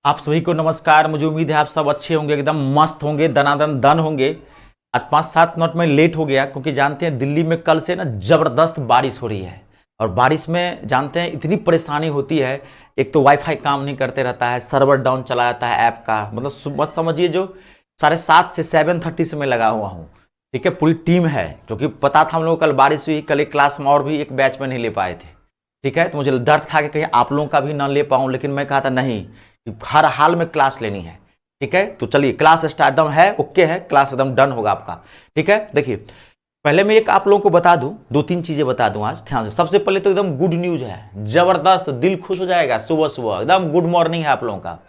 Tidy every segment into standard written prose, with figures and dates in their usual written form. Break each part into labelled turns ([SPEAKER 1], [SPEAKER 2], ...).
[SPEAKER 1] आप सभी को नमस्कार। मुझे उम्मीद है आप सब अच्छे होंगे, एकदम मस्त होंगे, दनादन दन होंगे। आज 5-7 मिनट में लेट हो गया क्योंकि जानते हैं दिल्ली में कल से ना जबरदस्त बारिश हो रही है। और बारिश में जानते हैं इतनी परेशानी होती है। एक तो वाईफाई काम नहीं करते रहता है, सर्वर डाउन चला जाता है ऐप का, मतलब बस समझिए जो 7:30 से 7:30 से मैं लगा हुआ हूँ। ठीक है, पूरी टीम है क्योंकि पता था हम लोग कल बारिश हुई। कल एक क्लास में और भी एक बैच में नहीं ले पाए थे। ठीक है, तो मुझे डर था कि कहीं आप लोगों का भी ना ले पाऊँ, लेकिन मैं कहा था नहीं, हर हाल में क्लास लेनी है। ठीक है, तो चलिए क्लास स्टार्ट एकदम है, ओके है, क्लास एकदम डन होगा आपका। ठीक है, देखिए पहले मैं एक आप लोगों को बता दूं, 2-3 चीजें बता दूं आज ध्यान से। सबसे पहले तो एकदम गुड न्यूज है, जबरदस्त, दिल खुश हो जाएगा। सुबह सुबह एकदम गुड मॉर्निंग है आप लोगों का।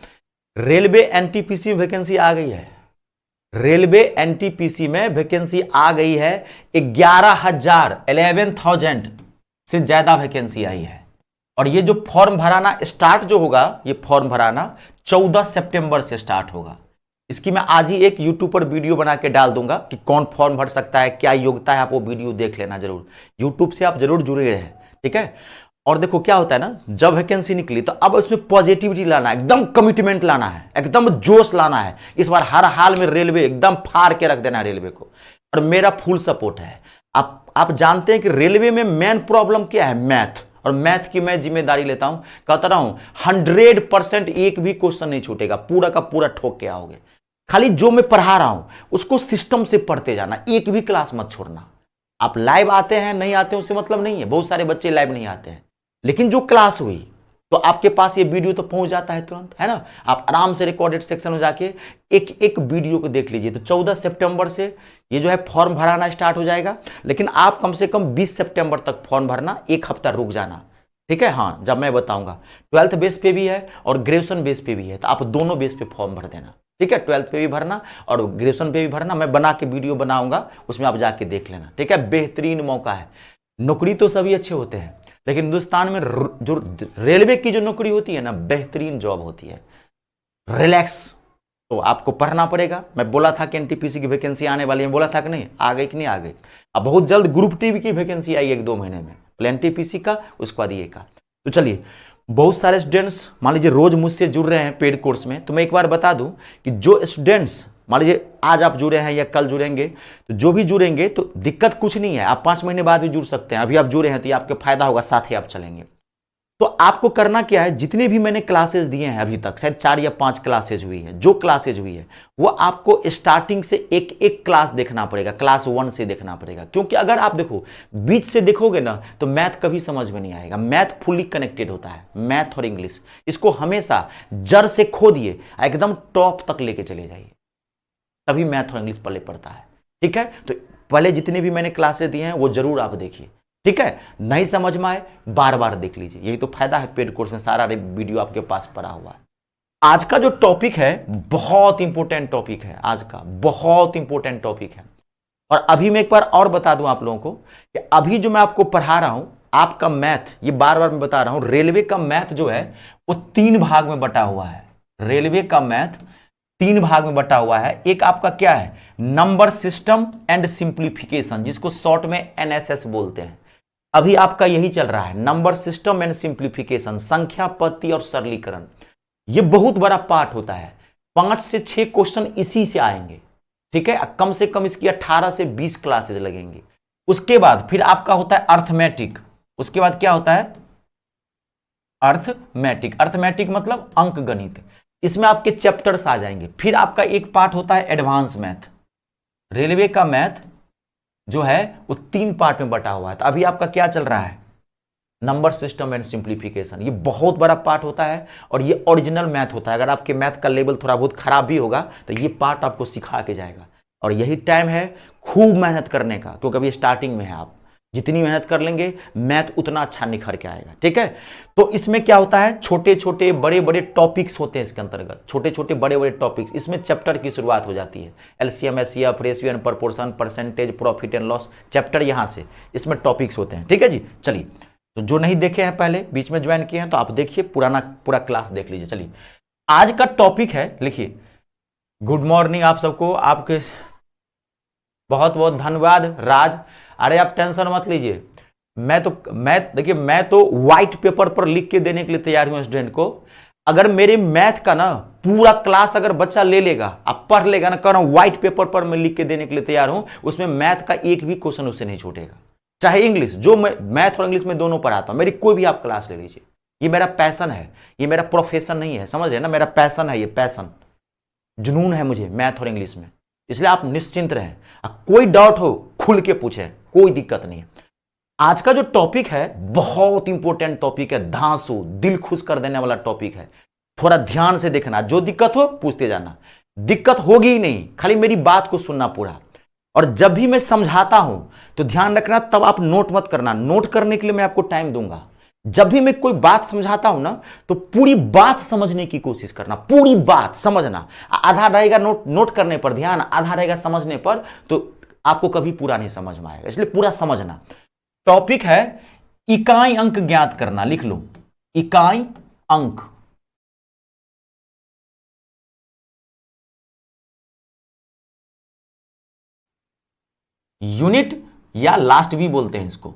[SPEAKER 1] रेलवे एनटीपीसी वैकेंसी आ गई है। रेलवे एनटीपीसी में वैकेंसी आ गई है। 11,000 से ज्यादा वैकेंसी आई है। और ये जो फॉर्म भराना स्टार्ट जो होगा, ये फॉर्म भराना 14 सितंबर से स्टार्ट होगा। इसकी मैं आज ही एक यूट्यूब पर वीडियो बना के डाल दूंगा कि कौन फॉर्म भर सकता है, क्या योग्यता है। आप वो वीडियो देख लेना जरूर, यूट्यूब से आप जरूर जुड़े रहे। ठीक है, और देखो क्या होता है ना, जब वैकेंसी निकली तो अब उसमें पॉजिटिविटी लाना है, एकदम कमिटमेंट लाना है, एकदम जोश लाना है। इस बार हर हाल में रेलवे एकदम फाड़ के रख देना है रेलवे को, और मेरा फुल सपोर्ट है। आप जानते हैं कि रेलवे में मेन प्रॉब्लम क्या है, मैथ। और मैथ की मैं जिम्मेदारी लेता हूं, कहता रहा हूं 100% एक भी क्वेश्चन नहीं छूटेगा, पूरा का पूरा ठोक के आओगे। खाली जो मैं पढ़ा रहा हूं उसको सिस्टम से पढ़ते जाना, एक भी क्लास मत छोड़ना। आप लाइव आते हैं नहीं आते उससे मतलब नहीं है, बहुत सारे बच्चे लाइव नहीं आते हैं, लेकिन जो क्लास हुई तो आपके पास ये वीडियो तो पहुंच जाता है तुरंत, है ना। आप आराम से रिकॉर्डेड सेक्शन में जाके एक एक वीडियो को देख लीजिए। तो 14 सितंबर से ये जो है फॉर्म भराना स्टार्ट हो जाएगा, लेकिन आप कम से कम 20 सितंबर तक फॉर्म भरना, एक हफ्ता रुक जाना। ठीक है, हाँ, जब मैं बताऊंगा। 12th बेस पे भी है और ग्रेजुएशन बेस पे भी है, तो आप दोनों बेस पे फॉर्म भर देना। ठीक है, 12th पे भी भरना और ग्रेजुएशन पे भी भरना। मैं बना के वीडियो बनाऊंगा, उसमें आप जाके देख लेना। ठीक है, बेहतरीन मौका है। नौकरी तो सभी अच्छे होते हैं, लेकिन हिंदुस्तान में जो रेलवे की जो नौकरी होती है ना, बेहतरीन जॉब होती है, रिलैक्स। तो आपको पढ़ना पड़ेगा। मैं बोला था कि एनटीपीसी की वैकेंसी आने वाली है, बोला था कि नहीं, आ गई कि नहीं आ गई। अब बहुत जल्द ग्रुप टीवी की वैकेंसी आई 1-2 महीने में, पहले एनटीपीसी का, उसके बाद ये का। तो चलिए, बहुत सारे स्टूडेंट्स मान लीजिए रोज मुझसे जुड़ रहे हैं पेड कोर्स में। तो मैं एक बार बता दूं कि जो स्टूडेंट्स मान लीजिए आज आप जुड़े हैं या कल जुड़ेंगे, तो जो भी जुड़ेंगे तो दिक्कत कुछ नहीं है, आप 5 महीने बाद भी जुड़ सकते हैं। अभी आप जुड़े हैं तो ये आपके फायदा होगा, साथ ही आप चलेंगे। तो आपको करना क्या है, जितने भी मैंने क्लासेस दिए हैं अभी तक, शायद 4 या 5 क्लासेज हुई है, जो क्लासेज हुई है वो आपको स्टार्टिंग से एक एक क्लास देखना पड़ेगा, क्लास 1 से देखना पड़ेगा। क्योंकि अगर आप देखो बीच से देखोगे ना तो मैथ कभी समझ में नहीं आएगा। मैथ फुली कनेक्टेड होता है, मैथ और इंग्लिश। इसको हमेशा जड़ से खोदिए, एकदम टॉप तक लेके चले जाइए, तभी मैथ और इंग्लिश पल्ले पड़ता है। ठीक है, तो पहले जितने भी मैंने क्लासेस दिए हैं वो जरूर आप देखिए। ठीक है, नहीं समझ में आए बार बार देख लीजिए, यही तो फायदा है पेड कोर्स में, सारा वीडियो आपके पास पड़ा हुआ है। आज का जो टॉपिक है बहुत इंपॉर्टेंट टॉपिक है, आज का बहुत इंपॉर्टेंट टॉपिक है। और अभी मैं एक बार और बता दूं आप लोगों को कि अभी जो मैं आपको पढ़ा रहा हूं, आपका मैथ, ये बार बार मैं बता रहा हूं, रेलवे का मैथ जो है वो 3 भाग में बटा हुआ है। रेलवे का मैथ 3 भाग में बटा हुआ है। एक आपका क्या है, नंबर सिस्टम एंड सिंप्लीफिकेशन, जिसको शॉर्ट में एनएसएस बोलते हैं। अभी आपका यही चल रहा है, नंबर सिस्टम एंड सिंप्लीफिकेशन, संख्या पद्धति और सरलीकरण। ये बहुत बड़ा पार्ट होता है, 5 से 6 क्वेश्चन इसी से आएंगे। ठीक है, कम से कम इसकी 18 से 20 क्लासेस लगेंगे। उसके बाद फिर आपका होता है अर्थमेटिक। उसके बाद क्या होता है, अर्थमेटिक। अर्थमेटिक मतलब अंक गणित, इसमें आपके चैप्टर्स आ जाएंगे। फिर आपका एक पार्ट होता है एडवांस मैथ। रेलवे का मैथ जो है वो 3 पार्ट में बटा हुआ है। तो अभी आपका क्या चल रहा है, नंबर सिस्टम एंड सिंप्लीफिकेशन। ये बहुत बड़ा पार्ट होता है और ये ओरिजिनल मैथ होता है। अगर आपके मैथ का लेवल थोड़ा बहुत खराब भी होगा तो ये पार्ट आपको सिखा के जाएगा। और यही टाइम है खूब मेहनत करने का, क्योंकि अभी स्टार्टिंग में है। आप जितनी मेहनत कर लेंगे मैथ उतना अच्छा निखर के आएगा। ठीक है, तो इसमें क्या होता है, छोटे छोटे बड़े बड़े टॉपिक्स होते हैं इसके अंतर्गत, छोटे छोटे बड़े बड़े टॉपिक्स। इसमें चैप्टर की शुरुआत हो जाती है, LCM HCF, ratio and proportion, percentage, profit and loss, chapter यहां से इसमें टॉपिक्स होते हैं। ठीक है जी, चलिए, तो जो नहीं देखे हैं पहले, बीच में ज्वाइन किए हैं, तो आप देखिए, पूरा क्लास देख लीजिए। चलिए, आज का टॉपिक है, लिखिए, गुड मॉर्निंग आप सबको, आपके बहुत बहुत धन्यवाद राज। अरे आप टेंशन मत लीजिए, मैं देखिए मैं तो व्हाइट पेपर पर लिख के देने के लिए तैयार हूं स्टूडेंट को। अगर मेरे मैथ का ना पूरा क्लास अगर बच्चा ले लेगा, आप पढ़ लेगा ना, कह रहा हूं व्हाइट पेपर पर मैं लिख के देने के लिए तैयार हूं, उसमें मैथ का एक भी क्वेश्चन उससे नहीं छूटेगा। चाहे इंग्लिश, जो मैं मैथ और इंग्लिश में दोनों पढ़ाता हूं, मेरी कोई भी आप क्लास ले लीजिए, ये मेरा पैशन है, ये मेरा प्रोफेशन नहीं है, समझ रहे ना, मेरा पैशन है, ये पैशन, जुनून है मुझे मैथ और इंग्लिश में। इसलिए आप निश्चिंत रहें, कोई डाउट हो खुल के पूछे, कोई दिक्कत नहीं है। आज का जो टॉपिक है बहुत इंपॉर्टेंट टॉपिक है, धांसू दिल खुश कर देने वाला टॉपिक है। थोड़ा ध्यान से देखना, जो दिक्कत हो पूछते जाना, दिक्कत होगी ही नहीं, खाली मेरी बात को सुनना पूरा। और जब भी मैं समझाता हूं तो ध्यान रखना, तब आप नोट मत करना, नोट करने के लिए मैं आपको टाइम दूंगा। जब भी मैं कोई बात समझाता हूं ना, तो पूरी बात समझने की कोशिश करना, पूरी बात समझना। आधा रहेगा नोट नोट करने पर ध्यान, आधा रहेगा समझने पर, तो आपको कभी पूरा नहीं समझ में आएगा, इसलिए पूरा समझना। टॉपिक है इकाई अंक ज्ञात करना, लिख लो इकाई अंक। यूनिट या लास्ट भी बोलते हैं इसको,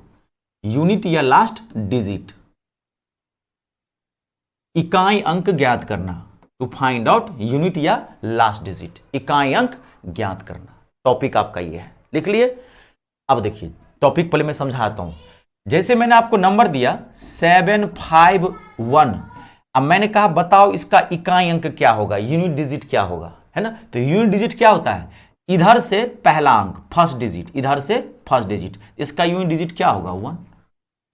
[SPEAKER 1] यूनिट या लास्ट डिजिट। इकाई अंक ज्ञात करना, टू फाइंड आउट यूनिट या लास्ट डिजिट, इकाई अंक ज्ञात करना, टॉपिक आपका ये है, लिख लिए। अब देखिए टॉपिक पहले मैं समझाता हूं। जैसे मैंने आपको नंबर दिया 751, अब मैंने कहा बताओ इसका इकाई अंक क्या होगा, यूनिट डिजिट क्या होगा, है ना। तो यूनिट डिजिट क्या होता है, इधर से पहला अंक फर्स्ट डिजिट, इधर से फर्स्ट डिजिट, इसका यूनिट डिजिट क्या होगा 1।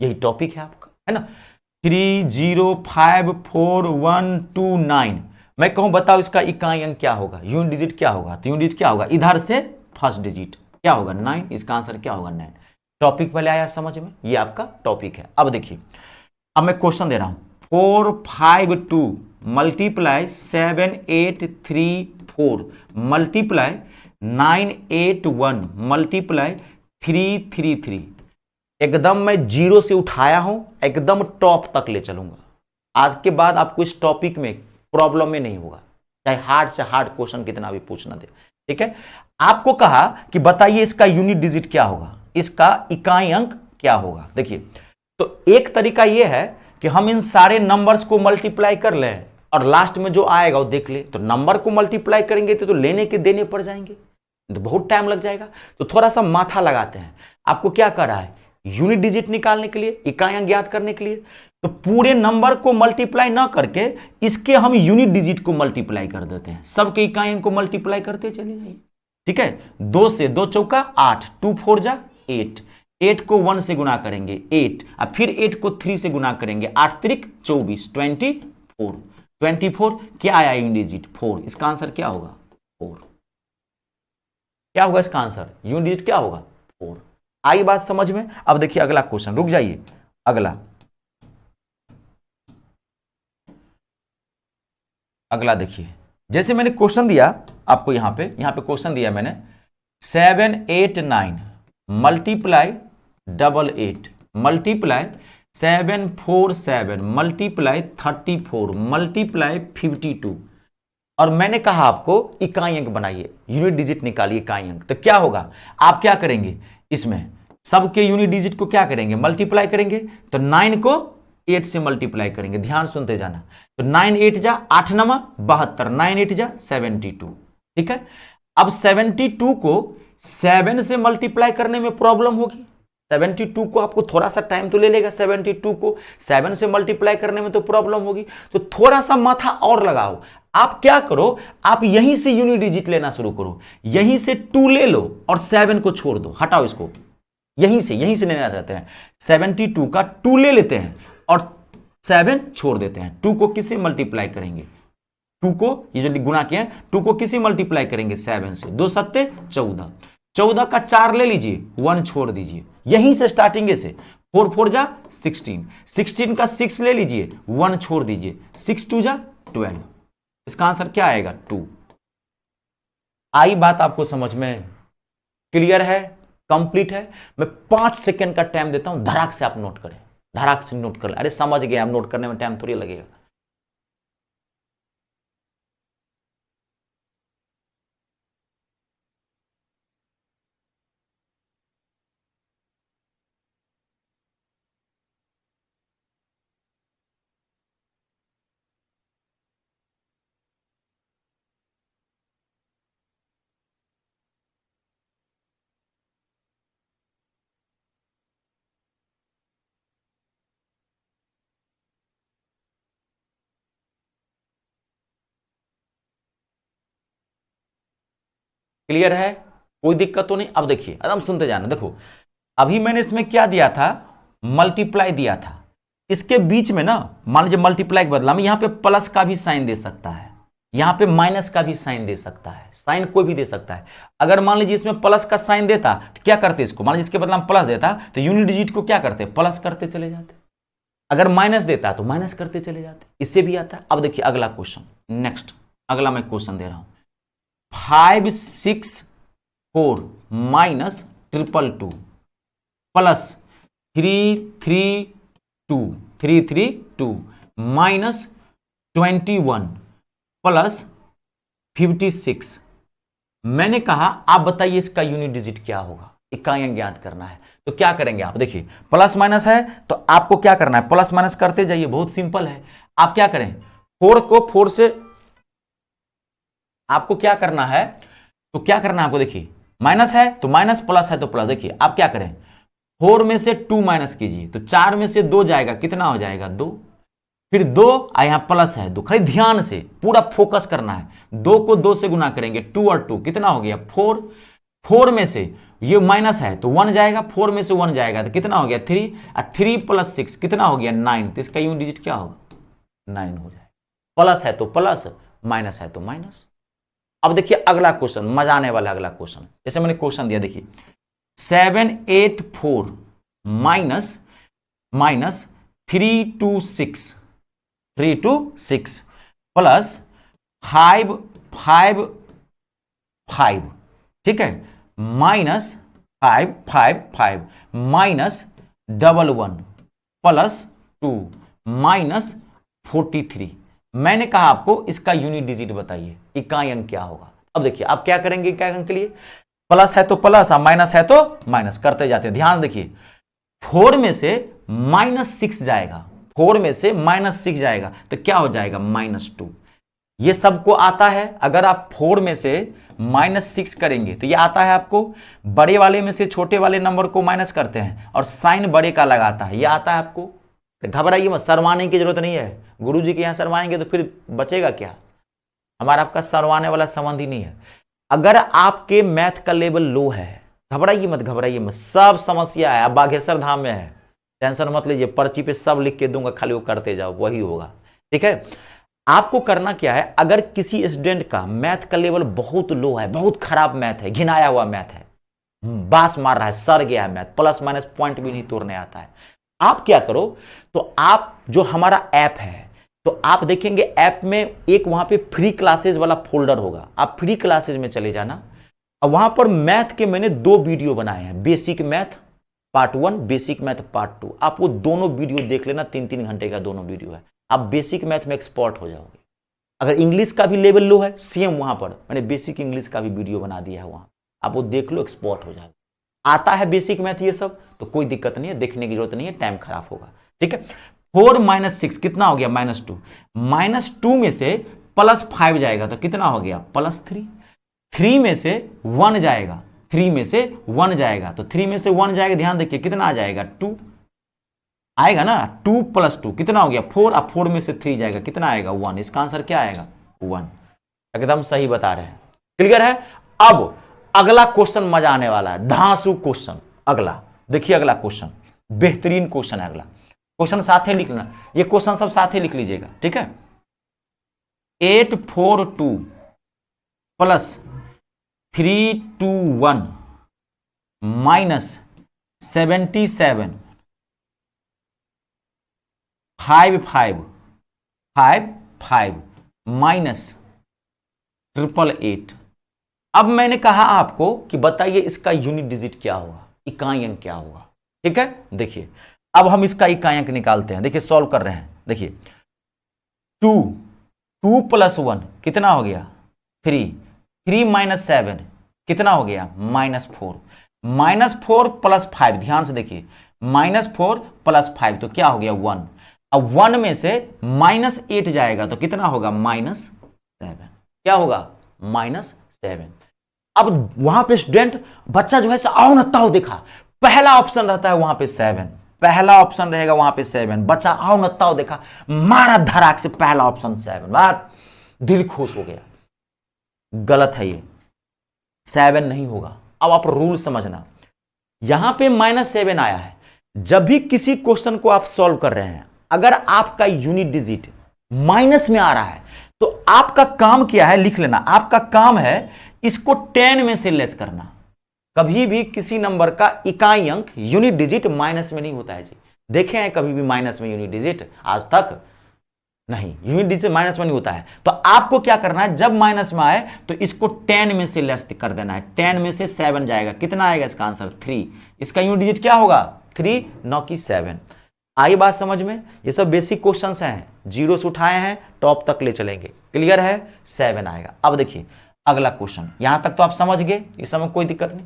[SPEAKER 1] यही टॉपिक है आपका, है ना। 305412 मैं कहूं बताओ इसका इकाई अंक क्या होगा, यूनिट डिजिट क्या होगा, तो यूनिट डिजिट क्या होगा, इधर से फर्स्ट डिजिट क्या होगा 9, इसका आंसर क्या होगा 9। टॉपिक पहले आया समझ में, ये आपका टॉपिक है। अब देखिए, अब मैं क्वेश्चन दे रहा हूं, 452 मल्टीप्लाई 7834 मल्टीप्लाई 981 मल्टीप्लाई 333। एकदम मैं जीरो से उठाया हूं, एकदम टॉप तक ले चलूंगा। आज के बाद आपको इस टॉपिक में प्रॉब्लम में नहीं होगा, चाहे हार्ड से हार्ड क्वेश्चन कितना भी पूछना दे, ठीक है। आपको कहा कि बताइए इसका यूनिट डिजिट क्या होगा, इसका इकाई अंक क्या होगा। देखिए, तो एक तरीका यह है कि हम इन सारे नंबर्स को मल्टीप्लाई कर लें और लास्ट में जो आएगा वो देख ले। तो नंबर को मल्टीप्लाई करेंगे तो लेने के देने पड़ जाएंगे, तो बहुत टाइम लग जाएगा। तो थोड़ा सा माथा लगाते हैं। आपको क्या कर रहा है, यूनिट डिजिट निकालने के लिए, इकाई अंक ज्ञात करने के लिए, तो पूरे नंबर को मल्टीप्लाई ना करके इसके हम यूनिट डिजिट को मल्टीप्लाई कर देते हैं, सबके इकाई अंक को मल्टीप्लाई करते चले जाइए, ठीक है। 2 से 2 चौका 8, 2 4 जा 8, 8 को 1 से गुना करेंगे 8, अब फिर 8 को 3 से गुना करेंगे 8 त्रिक 24, 24 क्या आया यूनिट डिजिट 4, इसका आंसर क्या होगा 4। क्या होगा इसका आंसर, यूनिट डिजिट क्या होगा 4। आई बात समझ में। अब देखिए अगला क्वेश्चन, रुक जाइए, अगला देखिए। जैसे मैंने क्वेश्चन दिया आपको, यहां पे क्वेश्चन दिया मैंने 789 मल्टीप्लाई 88 मल्टीप्लाई 747 मल्टीप्लाई 34 मल्टीप्लाई 52, और मैंने कहा आपको इकाई अंक बनाइए, यूनिट डिजिट निकालिए इकाई अंक। तो क्या होगा, आप क्या करेंगे, इसमें सबके यूनिट डिजिट को क्या करेंगे मल्टीप्लाई करेंगे। तो 9 को 8 से मल्टीप्लाई करेंगे, ध्यान सुनते जाना। तो 9 8 जा 8 नमा 72, 9 8 जा 72, ठीक है। अब 72 को 7 से मल्टीप्लाई करने में प्रॉब्लम होगी, 72 को आपको थोड़ा सा टाइम तो ले लेगा, 72 को 7 से मल्टीप्लाई करने में तो प्रॉब्लम होगी। तो थोड़ा सा माथा और लगाओ, आप क्या करो, आप यहीं से यूनिट डिजिट लेना शुरू करो, यहीं से 2 ले लो और 7 को छोड़ दो, हटाओ इसको, यहीं से लेना चाहते हैं। 72 का 2 ले लेते हैं और 7 छोड़ देते हैं। 2 को किससे मल्टीप्लाई करेंगे, 2 को ये जो गुना किया है 2 को किसी मल्टीप्लाई करेंगे 7 से, 2 सत्ते 14, 14 का 4 ले लीजिए, 1 छोड़ दीजिए, यहीं से स्टार्टिंग से 4 4 जा 16, 16 का 6 ले लीजिए, 1 छोड़ दीजिए, 6 2 जा 12, इसका आंसर क्या आएगा 2। आई बात आपको समझ में, क्लियर है, कंप्लीट है। मैं 5 सेकंड का टाइम देता हूं, धड़ाक से आप नोट करें, धड़ाक से नोट कर ले। अरे समझ गए, आप नोट करने में टाइम थोड़ी लगेगा। क्लियर है, कोई दिक्कत तो नहीं। अब देखिए एकदम सुनते जाना, देखो अभी मैंने इसमें क्या दिया था, मल्टीप्लाई दिया था। इसके बीच में ना मान लीजिए मल्टीप्लाई के बदला में यहां पे प्लस का भी साइन दे सकता है, यहां पे माइनस का भी साइन दे सकता है, साइन कोई भी दे सकता है। अगर मान लीजिए इसमें प्लस का साइन देता तो क्या करते इसको, मान लीजिए इसके बदला में प्लस देता तो यूनिट डिजिट को क्या करते, प्लस करते चले जाते। अगर माइनस देता तो माइनस करते चले जाते, इससे भी आता है। अब देखिए अगला क्वेश्चन, नेक्स्ट अगला मैं क्वेश्चन दे रहा हूं, 564 माइनस 222 प्लस 332 माइनस 21 प्लस 56। मैंने कहा आप बताइए इसका यूनिट डिजिट क्या होगा, इकाइयां ज्ञात करना है। तो क्या करेंगे आप, देखिए प्लस माइनस है तो आपको क्या करना है, प्लस माइनस करते जाइए, बहुत सिंपल है। आप क्या करें, 4 को 4 से आपको क्या करना है, तो क्या करना है आपको, देखिए माइनस है तो माइनस, प्लस है तो प्लस। देखिए आप क्या करें, 4 में से 2 माइनस कीजिए तो 4 में से 2 जाएगा, कितना हो जाएगा 2, फिर 2 यहां प्लस है 2, खाली ध्यान से पूरा फोकस करना है। 2 को 2 से गुना करेंगे, 2 और 2 कितना हो गया 4, 4 में से ये माइनस है तो 1 जाएगा, 4 में से 1 जाएगा तो कितना हो गया 3, और 3 प्लस 6 कितना हो गया 9, तो इसका यूनिट डिजिट क्या होगा 9 हो जाएगा। प्लस है तो प्लस, माइनस है तो माइनस। अब देखिए अगला क्वेश्चन, मजा आने वाला अगला क्वेश्चन, जैसे मैंने क्वेश्चन दिया, देखिए 784 माइनस 326 प्लस 555, ठीक है, माइनस 555 माइनस 11 प्लस 2 माइनस 43। मैंने कहा आपको इसका यूनिट डिजिट बताइए, इकाई अंक क्या होगा। अब देखिए आप क्या करेंगे इकाई अंक के लिए, प्लस है तो प्लस, माइनस है तो माइनस करते जाते हैं। ध्यान देखिए 4 में से -6 जाएगा, 4 में से -6 जाएगा तो क्या हो जाएगा -2। ये सबको आता है, अगर आप 4 में से -6 करेंगे तो ये आता है आपको, बड़े वाले में से छोटे वाले नंबर को माइनस करते हैं और साइन बड़े का लगाता है, ये आता है आपको। घबराइए मत, शर्माने की जरूरत नहीं है, गुरुजी के यहां शर्माएंगे तो फिर बचेगा क्या, हमारा आपका शर्माने वाला संबंध ही नहीं है। अगर आपके मैथ का लेवल लो है, घबराइए मत, सब समस्या है, आप बागेश्वर धाम में है, टेंशन मत लीजिए, पर्ची पे सब लिख के दूंगा, खाली वो करते जाओ, वही होगा, ठीक है। आपको करना क्या है, अगर किसी स्टूडेंट का मैथ का लेवल बहुत लो है, बहुत खराब मैथ है, घिनाया हुआ मैथ है, बास मार रहा है, सड़ गया है मैथ, प्लस माइनस पॉइंट भी नहीं तोड़ने आता है, आप क्या करो, तो आप जो हमारा ऐप है, तो आप देखेंगे ऐप में एक वहां पे फ्री क्लासेस वाला फोल्डर होगा, आप फ्री क्लासेस में चले जाना, और वहां पर मैथ के मैंने 2 वीडियो बनाए हैं, basic math part 1, basic math part 2, आप वो दोनों वीडियो देख लेना, 3-3 घंटे का दोनों वीडियो है, आप बेसिक मैथ में एक्सपर्ट हो जाओगे। अगर इंग्लिश का भी लेवल लो है, सेम वहां पर मैंने बेसिक इंग्लिश का भी वीडियो बना दिया है, वहां आप वो देख लो, एक्सपर्ट हो जाओगे। आता है बेसिक मैथ ये सब तो कोई दिक्कत नहीं है, देखने की जरूरत नहीं है, टाइम खराब होगा, ठीक है। 4 - 6 कितना हो गया -2, -2 में से +5 जाएगा तो कितना हो गया +3, 3 में से 1 जाएगा, 3 में से 1 जाएगा तो 3 में से 1 जाएगा, ध्यान देखिए कितना आ जाएगा 2 आएगा ना, 2 + 2 कितना हो गया 4, अब 4 में से 3 जाएगा, कितना आएगा 1, इसका आंसर क्या आएगा 1। एकदम सही बता रहे हैं, क्लियर है। अब अगला क्वेश्चन मजा आने वाला है, धांसू क्वेश्चन। अगला देखिए, अगला क्वेश्चन बेहतरीन क्वेश्चन है, अगला क्वेश्चन साथ ही लिखना, ये क्वेश्चन सब साथ ही लिख लीजिएगा, ठीक है। 842 + 321 -77 55 -888। अब मैंने कहा आपको कि बताइए इसका यूनिट डिजिट क्या होगा, इकाई अंक क्या होगा, ठीक है। देखिए अब हम इसका इकाई अंक निकालते हैं, देखिए सॉल्व कर रहे हैं, देखिए 2 + 1 कितना हो गया 3, 3 - 7 कितना हो गया -4, -4 + 5, ध्यान से देखिए -4 + 5 तो क्या हो गया 1, अब 1 में से -8 जाएगा तो कितना होगा -7, क्या होगा -7। अब वहां पे स्टूडेंट बच्चा जो है आओ न ताओ देखा, पहला ऑप्शन रहता है वहां पे 7, पहला ऑप्शन रहेगा वहां पे 7, बच्चा आओ न ताओ देखा, मारा धड़ाक से पहला ऑप्शन 7, बात दिल खुश हो गया। गलत है ये, 7 नहीं होगा। अब आप रूल समझना, यहां पे -7 आया है। जब भी किसी क्वेश्चन को आप सॉल्व कर रहे हैं, अगर आपका यूनिट डिजिट माइनस में आ रहा है तो आपका काम क्या है, लिख लेना, आपका काम है इसको 10 में से लेस करना। कभी भी किसी नंबर का इकाई अंक यूनिट डिजिट माइनस में नहीं होता है जी। देखे हैं कभी भी माइनस में यूनिट डिजिट? आज तक नहीं, यूनिट डिजिट माइनस में नहीं होता है। तो आपको क्या करना है, जब माइनस में आए तो इसको 10 में से लेस कर देना है। 10 में से 7 जाएगा, कितना आएगा इसका आंसर? 3। इसका यूनिट डिजिट क्या होगा? 3, न कि 7। आई बात समझ में? ये सब बेसिक क्वेश्चंस हैं, जीरो से उठाए हैं, टॉप तक ले चलेंगे। क्लियर है? 7 आएगा। अब देखिए अगला क्वेश्चन, यहां तक तो आप समझ गए, इस समय कोई दिक्कत नहीं।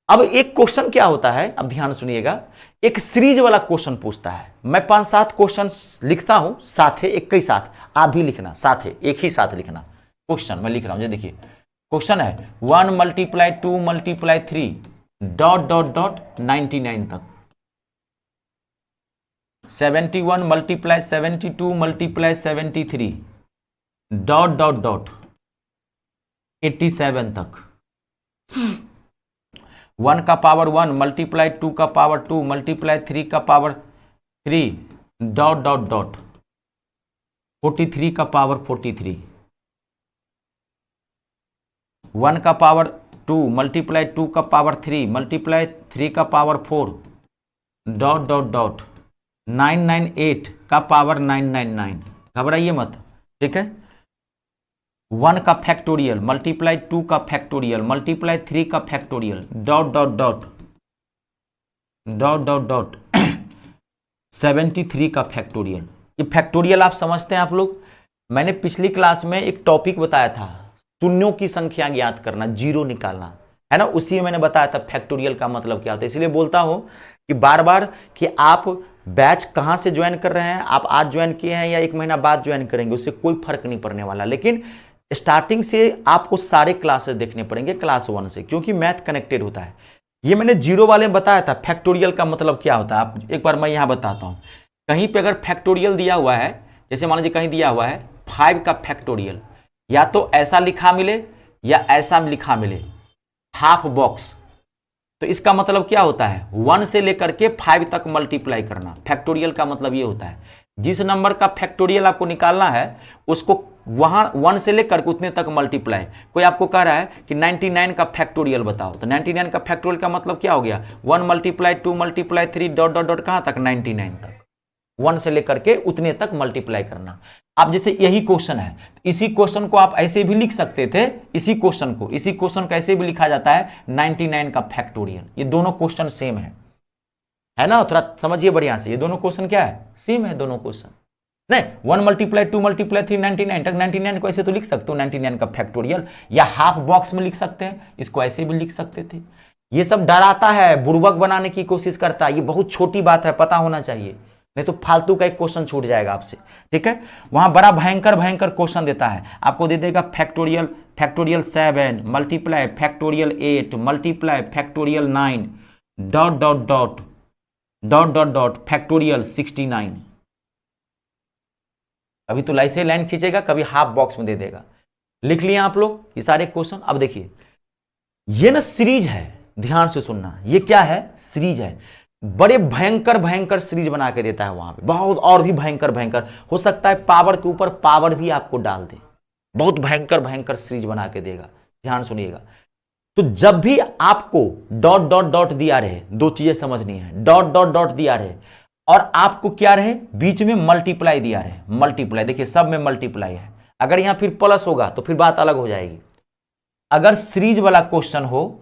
[SPEAKER 1] अब एक क्वेश्चन क्या होता है, अब ध्यान सुनिएगा, एक सीरीज वाला क्वेश्चन पूछता है। मैं 5-7 क्वेश्चन लिखता हूं साथे, एक ही साथ, आप भी लिखना साथे, एक ही साथ लिखना। क्वेश्चन मैं लिख रहा हूं, ये देखिए क्वेश्चन है 1 × 2 × 3 ... 99 तक, 71 × 72 × 73 ... 87 तक, 1 का पावर 1 × 2 का पावर 2 × 3 का पावर 3 ... 43 का पावर 43, 1 का पावर 2 × 2 का पावर 3 × 3 का पावर 4 ... 998 का पावर 999। घबराइए मत, ठीक है। 1 का फैक्टोरियल × 2 का फैक्टोरियल × 3 का फैक्टोरियल ... 73 का फैक्टोरियल। ये फैक्टोरियल आप समझते हैं आप लोग? मैंने पिछली क्लास में एक टॉपिक बताया था, शून्यों की संख्या ज्ञात करना, जीरो निकालना, है ना। उसी में मैंने बताया था फैक्टोरियल का मतलब क्या होता है। इसलिए बोलता हूं कि बार बार कि आप बैच कहां से ज्वाइन कर रहे हैं, आप आज ज्वाइन किए हैं या 1 महीना बाद ज्वाइन करेंगे, उससे कोई फर्क नहीं पड़ने वाला। लेकिन स्टार्टिंग से आपको सारे क्लासेस देखने पड़ेंगे क्लास 1 से, क्योंकि मैथ कनेक्टेड होता है। ये मैंने जीरो वाले में बताया था फैक्टोरियल का मतलब क्या होता है। आप एक बार मैं यहां बताता हूं, कहीं पे अगर फैक्टोरियल दिया हुआ है, जैसे मान लीजिए कहीं दिया हुआ है 5 का फैक्टोरियल, या तो ऐसा लिखा मिले या ऐसा लिखा मिले, हाफ बॉक्स, तो इसका मतलब क्या होता है, 1 से लेकर के 5 तक मल्टीप्लाई करना। फैक्टोरियल का मतलब ये होता है, जिस नंबर का फैक्टोरियल आपको निकालना है उसको वहां 1 से लेकर के उतने तक मल्टीप्लाई। कोई आपको कह रहा है कि 99 का फैक्टोरियल बताओ, तो 99 का फैक्टोरियल का मतलब क्या हो गया, 1 × 2 × 3 ... कहां तक, 99 तक। 1 से लेकर के उतने तक मल्टीप्लाई करना। अब जैसे यही क्वेश्चन है, इसी क्वेश्चन को आप ऐसे भी लिख सकते थे, इसी क्वेश्चन को कैसे भी लिखा जाता है 99 का फैक्टोरियल। ये दोनों क्वेश्चन सेम है ना, थोड़ा समझिए बढ़िया से। ये दोनों क्वेश्चन क्या है, सेम है दोनों क्वेश्चन। नहीं, 1 × 2 × 3 99 तक, 99 को ऐसे तो लिख सकते हो 99 का फैक्टोरियल, या हाफ बॉक्स में लिख सकते हैं, इसको ऐसे भी लिख सकते थे। ये सब डराता है, बुड़बक बनाने की कोशिश करता है। ये बहुत छोटी बात है, पता होना चाहिए, नहीं तो फालतू का एक क्वेश्चन छूट जाएगा आपसे, ठीक है। वहां बड़ा भयंकर क्वेश्चन देता है, आपको दे देगा factorial 7 multiply factorial 8 multiply factorial 9 ... factorial 69। कभी तो ऐसे लाइन खींचेगा, कभी हाफ बॉक्स में दे देगा। लिख लिया आप लोग ये सारे क्वेश्चन। अब देखिए ये ना सीरीज है, ध्यान से सुनना, ये क्या है, सीरीज है। बड़े भयंकर सीरीज बना के देता है वहां पे, बहुत और भी भयंकर हो सकता है, पावर के ऊपर पावर भी आपको डाल दे, बहुत भयंकर सीरीज बना के देगा। ध्यान सुनिएगा, तो जब भी आपको ... दिया रहे, दो चीजें समझनी है, ... दिया रहे और आपको क्या रहे, बीच में मल्टीप्लाई दिया रहे। मल्टीप्लाई देखिए सब में मल्टीप्लाई है, अगर यहां फिर प्लस होगा तो फिर बात अलग हो जाएगी। अगर सीरीज वाला क्वेश्चन हो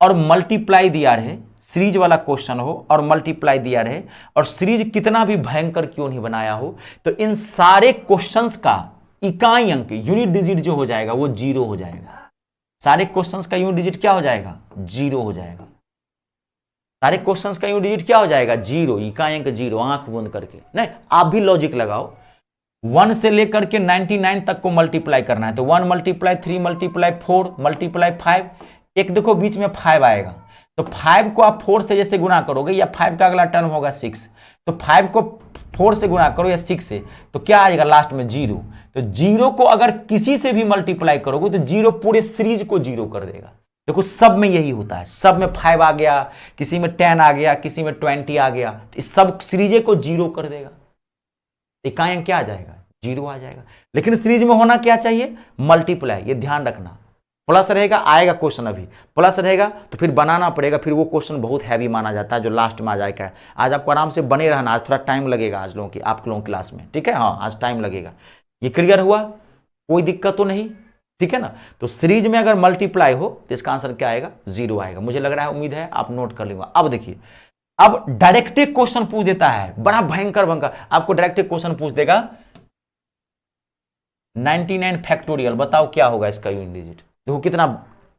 [SPEAKER 1] और मल्टीप्लाई दिया रहे, सीरीज वाला क्वेश्चन हो और मल्टीप्लाई दिया रहे, और सीरीज कितना भी भयंकर क्यों नहीं बनाया हो, तो इन सारे क्वेश्चंस का इकाई अंक यूनिट डिजिट जो हो जाएगा वो 0 हो जाएगा। सारे क्वेश्चंस का यूनिट डिजिट क्या हो जाएगा, 0 हो जाएगा। सारे क्वेश्चंस का यूनिट डिजिट क्या हो जाएगा, 0, इकाई अंक 0। आंख बंद करके नहीं, आप भी लॉजिक लगाओ। 1 से लेकर के 99 तक को मल्टीप्लाई करना है, तो 1 × 3 × 4 × 5, एक देखो बीच में 5 आएगा, तो 5 को आप 4 से जैसे गुना करोगे, या 5 का अगला टर्म होगा 6, तो 5 को 4 से गुना करो या 6 से, तो क्या आएगा लास्ट में, 0। तो 0 को अगर किसी से भी मल्टीप्लाई करोगे तो 0 पूरे सीरीज को 0 कर देगा। देखो सब में यही होता है, सब में 5 आ गया, किसी में 10 आ गया, किसी में 20 आ गया, तो इस सब सीरीज को जीरो कर देगा, इकाई अंक क्या आ जाएगा, जीरो आ जाएगा। लेकिन सीरीज में होना क्या चाहिए, मल्टीप्लाई, ये ध्यान रखना। प्लस रहेगा, आएगा क्वेश्चन, अभी प्लस रहेगा तो फिर बनाना पड़ेगा, फिर वो क्वेश्चन बहुत हैवी माना जाता है जो लास्ट में आ जाएगा। आज आपको आराम से बने रहना, आज थोड़ा टाइम लगेगा आज लोगों की, आप लोगों की क्लास में, ठीक है, हाँ आज टाइम लगेगा। ये क्लियर हुआ, कोई दिक्कत तो नहीं, ठीक है ना। तो सीरीज में अगर मल्टीप्लाई हो तो इसका आंसर क्या आएगा, जीरो आएगा, मुझे लग रहा है, उम्मीद है आप नोट कर लेंगे। अब देखिए, अब डायरेक्ट क्वेश्चन पूछ देता है, बड़ा भयंकर भयंकर, आपको डायरेक्ट क्वेश्चन पूछ देगा 99 फैक्टोरियल, बताओ क्या होगा इसका यूनिट डिजिट। देखो कितना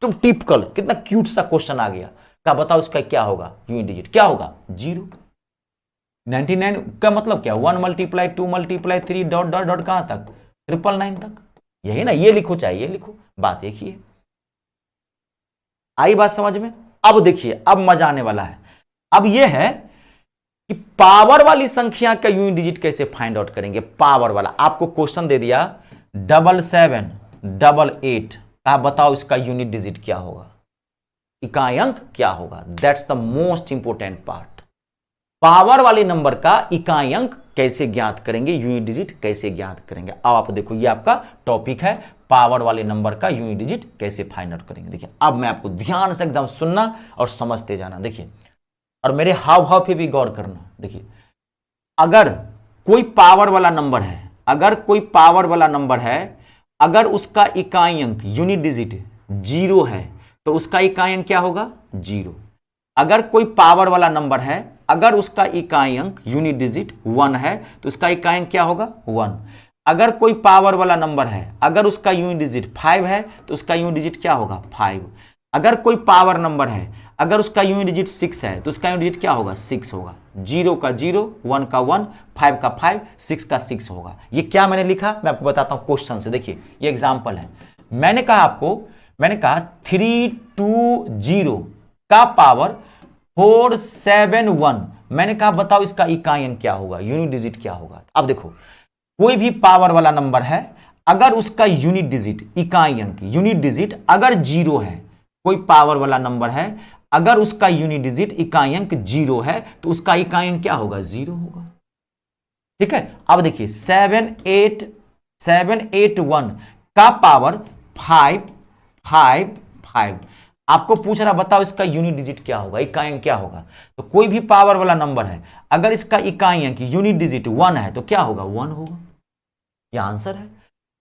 [SPEAKER 1] तुम टिपिकल, कितना क्यूट सा क्वेश्चन आ गया, क्या बताओ इसका क्या होगा यूनिट डिजिट, क्या होगा, जीरो। 99 का मतलब क्या, 1 multiply 2 multiply 3 dot dot dot कहां तक, 999 तक, यही ना, ये लिखो चाहिए लिखो, बात एक ही है। आई बात समझ में। अब देखिए, अब मजा आने वाला है। अब ये है कि पावर वाली संख्या का यूनिट डिजिट कैसे फाइंड आउट करेंगे। पावर वाला आपको क्वेश्चन दे दिया 7788, आप बताओ इसका यूनिट डिजिट क्या होगा, इकाई अंक क्या होगा। That's the most important part. Power वाले नंबर का इकाई अंक कैसे ज्ञात करेंगे, यूनिट डिजिट कैसे ज्ञात करेंगे। अब आप देखो, ये आपका टॉपिक है, पावर वाले नंबर का यूनिट डिजिट कैसे फाइंड आउट करेंगे। देखिए, अब मैं आपको ध्यान से एकदम सुनना और समझते जाना, देखिए, और मेरे हाव भाव पे भी गौर करना। देखिए, अगर कोई पावर वाला नंबर है, अगर कोई पावर वाला नंबर है, अगर उसका इकाई अंक यूनिट डिजिट जीरो है तो उसका इकाई अंक क्या होगा, जीरो। अगर कोई पावर वाला नंबर है, अगर उसका इकाई अंक यूनिट डिजिट 1 है तो उसका इकाई अंक क्या होगा, 1। अगर कोई पावर वाला नंबर है, अगर उसका यूनिट डिजिट 5 है तो उसका यूनिट डिजिट क्या होगा, 5। अगर कोई पावर नंबर है, अगर उसका यूनिट डिजिट 6 है तो उसका यूनिट डिजिट क्या होगा, 6 होगा। 0 का 0, 1 का 1, 5 का 5, 6 का 6 होगा। ये क्या मैंने लिखा, मैं आपको बताता हूं क्वेश्चन से। देखिए, ये एग्जांपल है, मैंने कहा आपको, मैंने कहा 320 का पावर 471, मैंने कहा बताओ इसका इकाई अंक क्या होगा, यूनिट डिजिट क्या होगा। अब देखो, कोई भी पावर वाला नंबर है, अगर उसका यूनिट डिजिट, इकाई अंक, यूनिट डिजिट अगर जीरो है, कोई पावर वाला नंबर है, अगर उसका यूनिट डिजिट इकाई अंक जीरो है तो उसका इकाई अंक क्या होगा, जीरो होगा, ठीक है। अब देखिए 781 का पावर 555, आपको पूछ रहा बताओ इसका यूनिट डिजिट क्या होगा, इकाई अंक क्या होगा। तो कोई भी पावर वाला नंबर है, अगर इसका इकाई अंक यूनिट डिजिट 1 है तो क्या होगा, 1 होगा, यह आंसर है।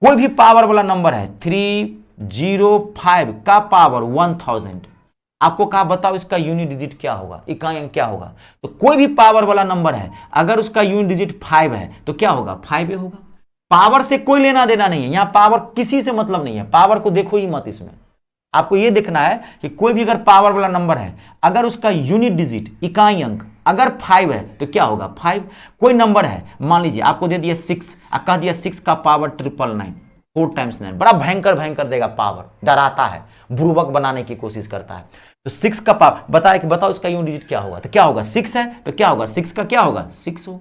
[SPEAKER 1] कोई भी पावर वाला नंबर है 305 का पावर 1000, आपको कहा बताओ इसका यूनिट डिजिट क्या होगा, इकाई अंक क्या होगा। तो कोई भी पावर वाला नंबर है, अगर उसका यूनिट डिजिट 5 है तो क्या होगा, 5 होगा। पावर से कोई लेना देना नहीं है, यहां पावर किसी से मतलब नहीं है, पावर को देखो ही मत। इसमें आपको यह देखना है कि कोई भी अगर पावर वाला नंबर है, अगर उसका यूनिट डिजिट, इकाई अंक अगर 5 है तो क्या होगा, 5। कोई नंबर है, मान लीजिए आपको दे दिया 6, कह दिया 6 का पावर 999, 4 टाइम्स 9, बड़ा भयंकर भयंकर देगा पावर, डराता है, बुर्बक बनाने की कोशिश करता है। तो 6 का पावर बताया कि बताओ इसका यूनिट डिजिट क्या होगा, तो क्या होगा, 6 है तो क्या होगा, 6 का क्या होगा, 6 हो।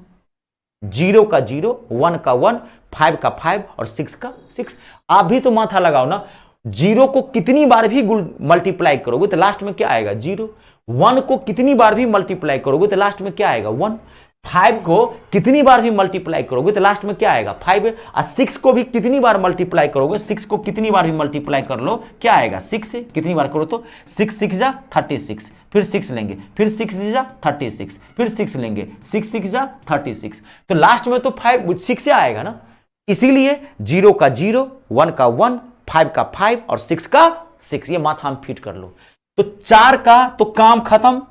[SPEAKER 1] 0 का 0, 1 का 1, 5 का 5 और 6 का 6। आप भी तो माथा लगाओ ना, 0 को कितनी बार भी मल्टीप्लाई करोगे तो लास्ट में क्या आएगा, 0। 1 को कितनी बार भी मल्टीप्लाई करोगे तो लास्ट में क्या आएगा, 1। 5 को कितनी बार भी मल्टीप्लाई करोगे तो लास्ट में क्या आएगा, 5 है। और 6 को भी कितनी बार मल्टीप्लाई करोगे, 6 को कितनी बार भी मल्टीप्लाई कर लो क्या आएगा, 6 से कितनी बार करो तो 6 6 जा 36, फिर 6 लेंगे, फिर 6 जा 36, फिर 6 लेंगे, 6 6 जा 36, तो लास्ट में तो 5 6 से आएगा ना। इसीलिए 0 का 0, 1 का 1, 5 का 5 और 6 का 6, ये माथा में फिट कर लो। तो 4 का तो काम खत्म,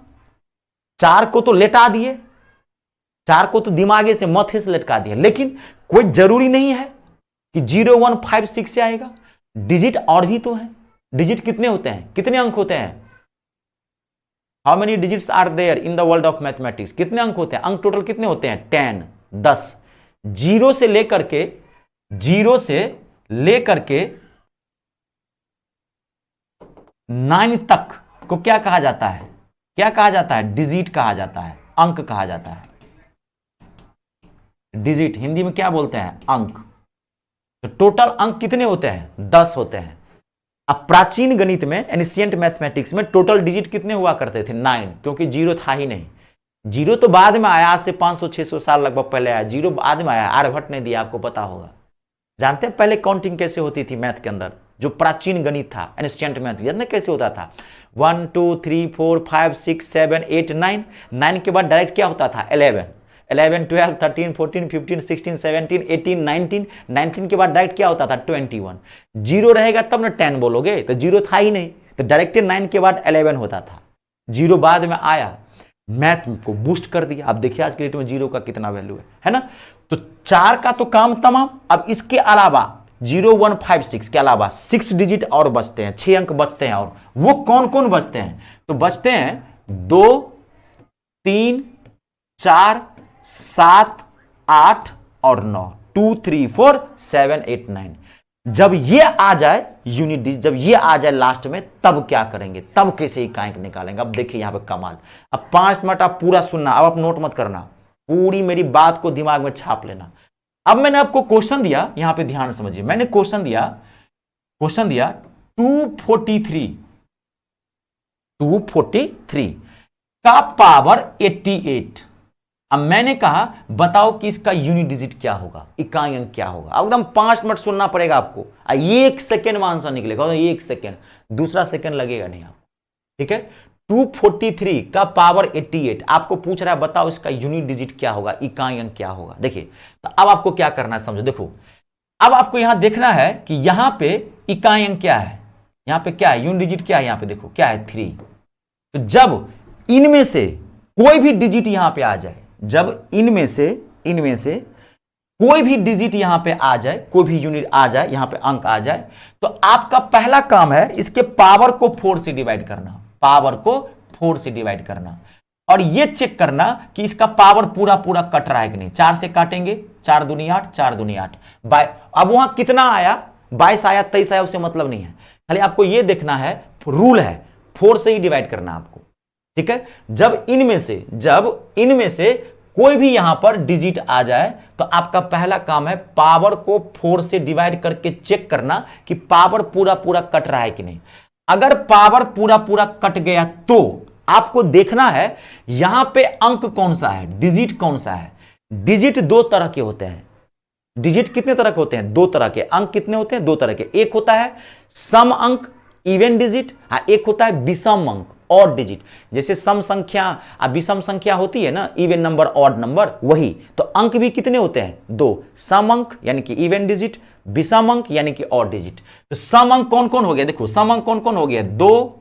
[SPEAKER 1] 4 को तो लेटा दिए, 4 को तो दिमागे से माथे से लटका दिया, लेकिन कोई जरूरी नहीं है कि 0 1 5 6 से आएगा। डिजिट और भी तो है, डिजिट कितने होते हैं, कितने अंक होते हैं, how many digits are there in the world of mathematics, कितने अंक होते हैं, अंक टोटल कितने होते हैं, 10 10। 0 से लेकर के 9 तक को क्या कहा जाता है, क्या कहा जाता है, डिजिट कहा जाता है, अंक कहा जाता है। डिजिट हिंदी में क्या बोलते हैं, अंक। तो टोटल अंक कितने होते हैं, 10 होते हैं। अब प्राचीन गणित में, एनिशियंट मैथमेटिक्स में टोटल डिजिट कितने हुआ करते थे? 9, क्योंकि जीरो था ही नहीं। जीरो तो बाद में आया, आज से 500-600 साल लगभग पहले आया, जीरो बाद में आया, आर्यभट्ट ने दिया, आपको पता होगा। जानते हैं पहले काउंटिंग कैसे होती थी मैथ के अंदर? जो प्राचीन गणित था, एनिशियंट मैथ, जानते कैसे होता था? 1 2 3 4 5 6 7 8 9, 9 के बाद डायरेक्ट क्या होता था? 11 11 12 13 14 15 16 17 18 19, 19 के बाद डायरेक्ट क्या होता था? 21। जीरो रहेगा तब ना 10 बोलोगे, तो जीरो था ही नहीं, तो डायरेक्ट 9 के बाद 11 होता था। जीरो बाद में आया, मैथ को बूस्ट कर दिया। अब देखिए आज के डेट में जीरो का कितना वैल्यू है ना? तो 4 का तो काम तमाम। अब इसके अलावा 0 1 5 6 के अलावा 6 डिजिट और बचते हैं, 6 अंक बचते हैं। और वो कौन कौन बचते हैं? तो बचते हैं 2 3 4 7 8 और 9, 2 3 4 7 8 9। जब ये आ जाए यूनिट डिजिट, जब ये आ जाए लास्ट में, तब क्या करेंगे? तब कैसे इकाई निकालेंगे? अब देखिए यहां पे कमाल। अब 5 मिनट आप पूरा सुनना, अब आप नोट मत करना, पूरी मेरी बात को दिमाग में छाप लेना। अब मैंने आपको क्वेश्चन दिया, यहां पे ध्यान समझिए। मैंने क्वेश्चन दिया 243 का पावर 88। अब मैंने कहा बताओ कि इसका यूनिट डिजिट क्या होगा, इकाई अंक क्या होगा। अब एकदम 5 मिनट सुनना पड़ेगा आपको, 1 सेकेंड में आंसर निकलेगा, 1 सेकेंड, दूसरा सेकेंड लगेगा नहीं आपको, ठीक है। 243 का पावर 88 आपको पूछ रहा है बताओ इसका यूनिट डिजिट क्या होगा, इकाई अंक क्या होगा। देखिए तो अब आपको क्या करना है समझो। देखो अब आपको यहां देखना है कि यहां पे इकाई अंक क्या है, यहां पे क्या है, यूनिट डिजिट क्या है, यहां पे देखो क्या है 3। तो जब इनमें से कोई भी डिजिट यहां पे आ जाए, जब इनमें से कोई भी डिजिट यहां पे आ जाए, कोई भी यूनिट आ जाए, यहां पे अंक आ जाए, तो आपका पहला काम है इसके पावर को 4 से डिवाइड करना, पावर को 4 से डिवाइड करना, और ये चेक करना कि इसका पावर पूरा पूरा कट रहा है कि नहीं। 4 से काटेंगे, 4 दूनी 8, 4 दूनी 8, अब वहां कितना आया, 22 आया, 23 आया, उससे मतलब नहीं है, खाली आपको ये देखना है, रूल है 4 से ही डिवाइड करना आपको, ठीक है। जब इनमें से कोई भी यहां पर डिजिट आ जाए तो आपका पहला काम है पावर को 4 से डिवाइड करके चेक करना कि पावर पूरा पूरा कट रहा है कि नहीं। अगर पावर पूरा पूरा कट गया तो आपको देखना है यहां पे अंक कौन सा है, डिजिट कौन सा है। डिजिट 2 तरह के होते हैं। डिजिट कितने तरह के होते हैं? 2 तरह के। अंक कितने होते हैं? 2 तरह के। एक होता है सम अंक, इवन डिजिट, एक होता है विषम अंक, ऑड डिजिट। जैसे सम संख्या विषम संख्या होती है ना, इवन नंबर ऑड नंबर, वही। तो अंक भी कितने होते हैं? 2। सम अंक यानी कि इवन डिजिट, विषम अंक यानी कि ऑड डिजिट। तो सम अंक कौन कौन हो गया? देखो सम अंक कौन कौन हो गया? 2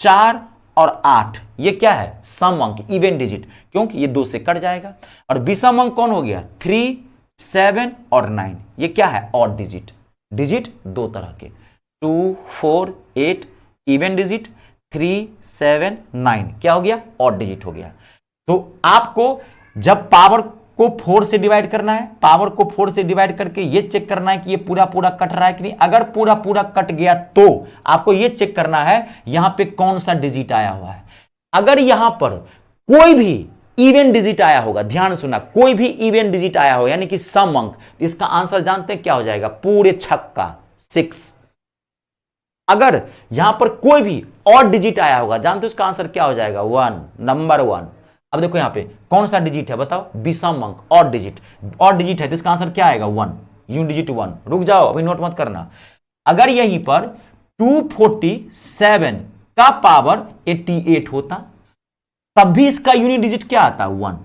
[SPEAKER 1] 4 और 8, ये क्या है? सम अंक, इवन डिजिट, क्योंकि ये 2 से कट जाएगा। और विषम अंक कौन हो गया? 3 7 और 9, ये क्या है? Odd digit. डिजिट 2 तरह के, 2 4 8 इवन डिजिट, 3 7 9 क्या हो गया? ऑड डिजिट हो गया। तो आपको जब पावर को 4 से डिवाइड करना है, पावर को 4 से डिवाइड करके ये चेक करना है कि ये पूरा पूरा कट रहा है कि नहीं। अगर पूरा पूरा कट गया तो आपको ये चेक करना है यहां पे कौन सा डिजिट आया हुआ है। अगर यहां पर कोई भी इवन डिजिट आया होगा, ध्यान सुना, कोई भी इवन डिजिट आया हो यानी कि सम अंक, इसका आंसर जानते हैं क्या हो जाएगा? पूरे छक्का 6। अगर यहां पर कोई भी ऑड डिजिट आया होगा, जानते हो उसका आंसर क्या हो जाएगा? 1, नंबर 1। अब देखो यहां पे कौन सा डिजिट है बताओ? विषम अंक, ऑड डिजिट। ऑड डिजिट है तो इसका आंसर क्या आएगा? 1, यूनिट डिजिट 1। रुक जाओ, अभी नोट मत करना। अगर यहीं पर 247 का पावर 88 होता तब भी इसका यूनिट डिजिट क्या आता? 1।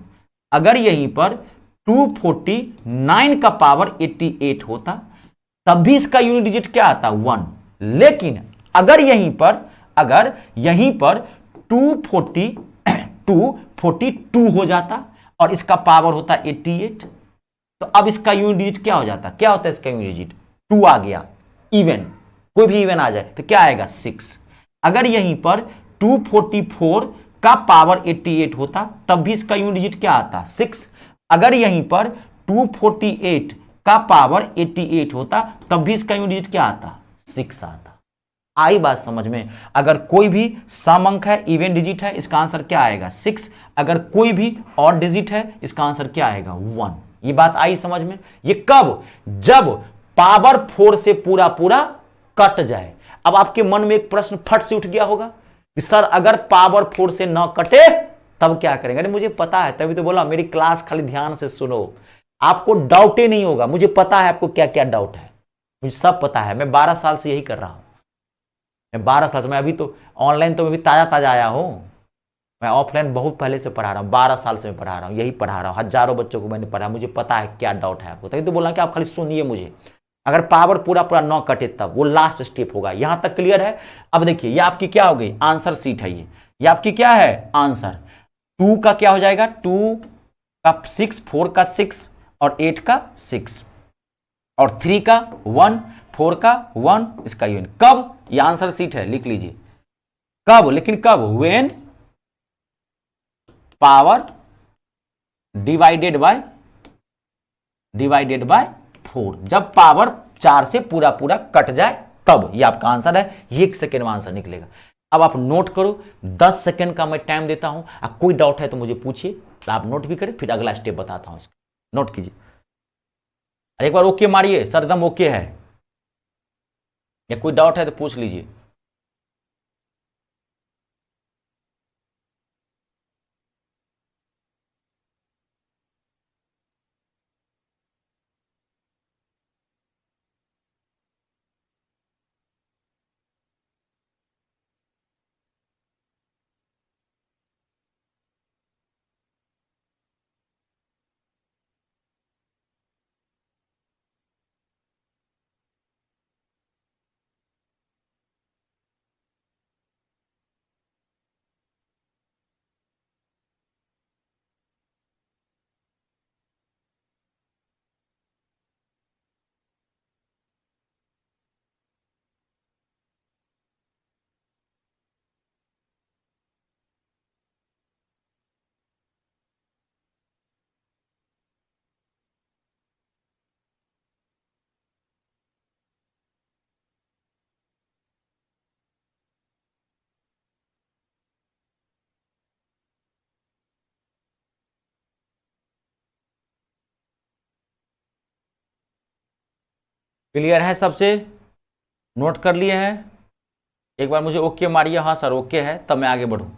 [SPEAKER 1] अगर यहीं पर 249 का पावर 88 होता तब भी इसका यूनिट डिजिट क्या आता? 1। लेकिन अगर यहीं पर 242 हो जाता और इसका पावर होता 88, तो अब इसका यूनिट डिजिट क्या हो जाता? क्या होता है इसका यूनिट डिजिट? 2 आ गया, इवन, कोई भी इवन आ जाए तो क्या आएगा? 6। अगर यहीं पर 244 का पावर 88 होता तब भी इसका यूनिट डिजिट क्या आता? 6। अगर यहीं पर 248 का पावर 88 होता तब भी इसका यूनिट डिजिट क्या आता? 6 आता। आई बात समझ में? अगर कोई भी सम अंक है, इवन डिजिट है, इसका आंसर क्या आएगा? 6। अगर कोई भी ऑड डिजिट है, इसका आंसर क्या आएगा? 1। ये बात आई समझ में? ये कब? जब पावर 4 से पूरा पूरा कट जाए। अब आपके मन में एक प्रश्न फट से उठ गया होगा कि सर अगर पावर 4 से न कटे तब क्या करेंगे? अरे मुझे पता है, तभी तो बोला मेरी क्लास खाली ध्यान से सुनो, आपको डाउट ही नहीं होगा। मुझे पता है आपको क्या क्या डाउट है, मुझे सब पता है। मैं 12 साल से यही कर रहा हूं, मैं 12 साल से, मैं अभी तो ऑनलाइन तो मैं भी ताजा ताजा आया हूं, मैं ऑफलाइन बहुत पहले से पढ़ा रहा हूँ, 12 साल से मैं पढ़ा रहा हूँ, यही पढ़ा रहा हूँ, हजारों बच्चों को मैंने पढ़ा, मुझे पता है क्या डाउट है आपको। तभी तो बोला कि आप खाली सुनिए मुझे, अगर पावर पूरा पूरा न कटे तब, वो लास्ट स्टेप होगा। यहां तक क्लियर है? अब देखिए ये आपकी क्या हो गई, आंसर सीट है ये आपकी क्या है आंसर। 2 का क्या हो जाएगा, 2 का 6, 4 का 6 और 8 का 6 और 3 का 1, 4 का 1, इसका यूनिट कब, ये आंसर सीट है, लिख लीजिए कब, लेकिन कब, व्हेन पावर डिवाइडेड बाय 4, जब पावर 4 से पूरा पूरा कट जाए तब, ये आपका आंसर है। ये 1 सेकेंड में आंसर निकलेगा। अब आप नोट करो, 10 सेकेंड का मैं टाइम देता हूं, अब कोई डाउट है तो मुझे पूछिए, तो आप नोट भी करें, फिर अगला स्टेप बताता हूं इसका। नोट कीजिए, एक बार ओके मारिए, सर एकदम ओके है, या कोई डाउट है तो पूछ लीजिए। क्लियर है सबसे? नोट कर लिए हैं? एक बार मुझे ओके मारिए, हाँ सर ओके है, तब मैं आगे बढ़ूं।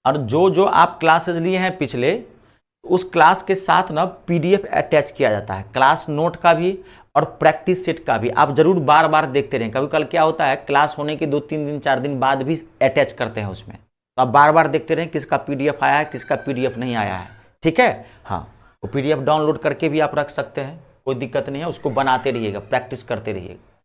[SPEAKER 1] और जो जो आप क्लासेस लिए हैं पिछले, उस क्लास के साथ ना पीडीएफ अटैच किया जाता है, क्लास नोट का भी और प्रैक्टिस सेट का भी। आप जरूर बार बार देखते रहें, कभी कल क्या होता है क्लास होने के 2-3 दिन 4 दिन बाद भी अटैच करते हैं उसमें, तो आप बार बार देखते रहें किसका पीडीएफ आया है, किसका पीडीएफ नहीं आया है, ठीक है। हाँ, वो पीडीएफ डाउनलोड करके भी आप रख सकते हैं, कोई दिक्कत नहीं है, उसको बनाते रहिएगा, प्रैक्टिस करते रहिएगा।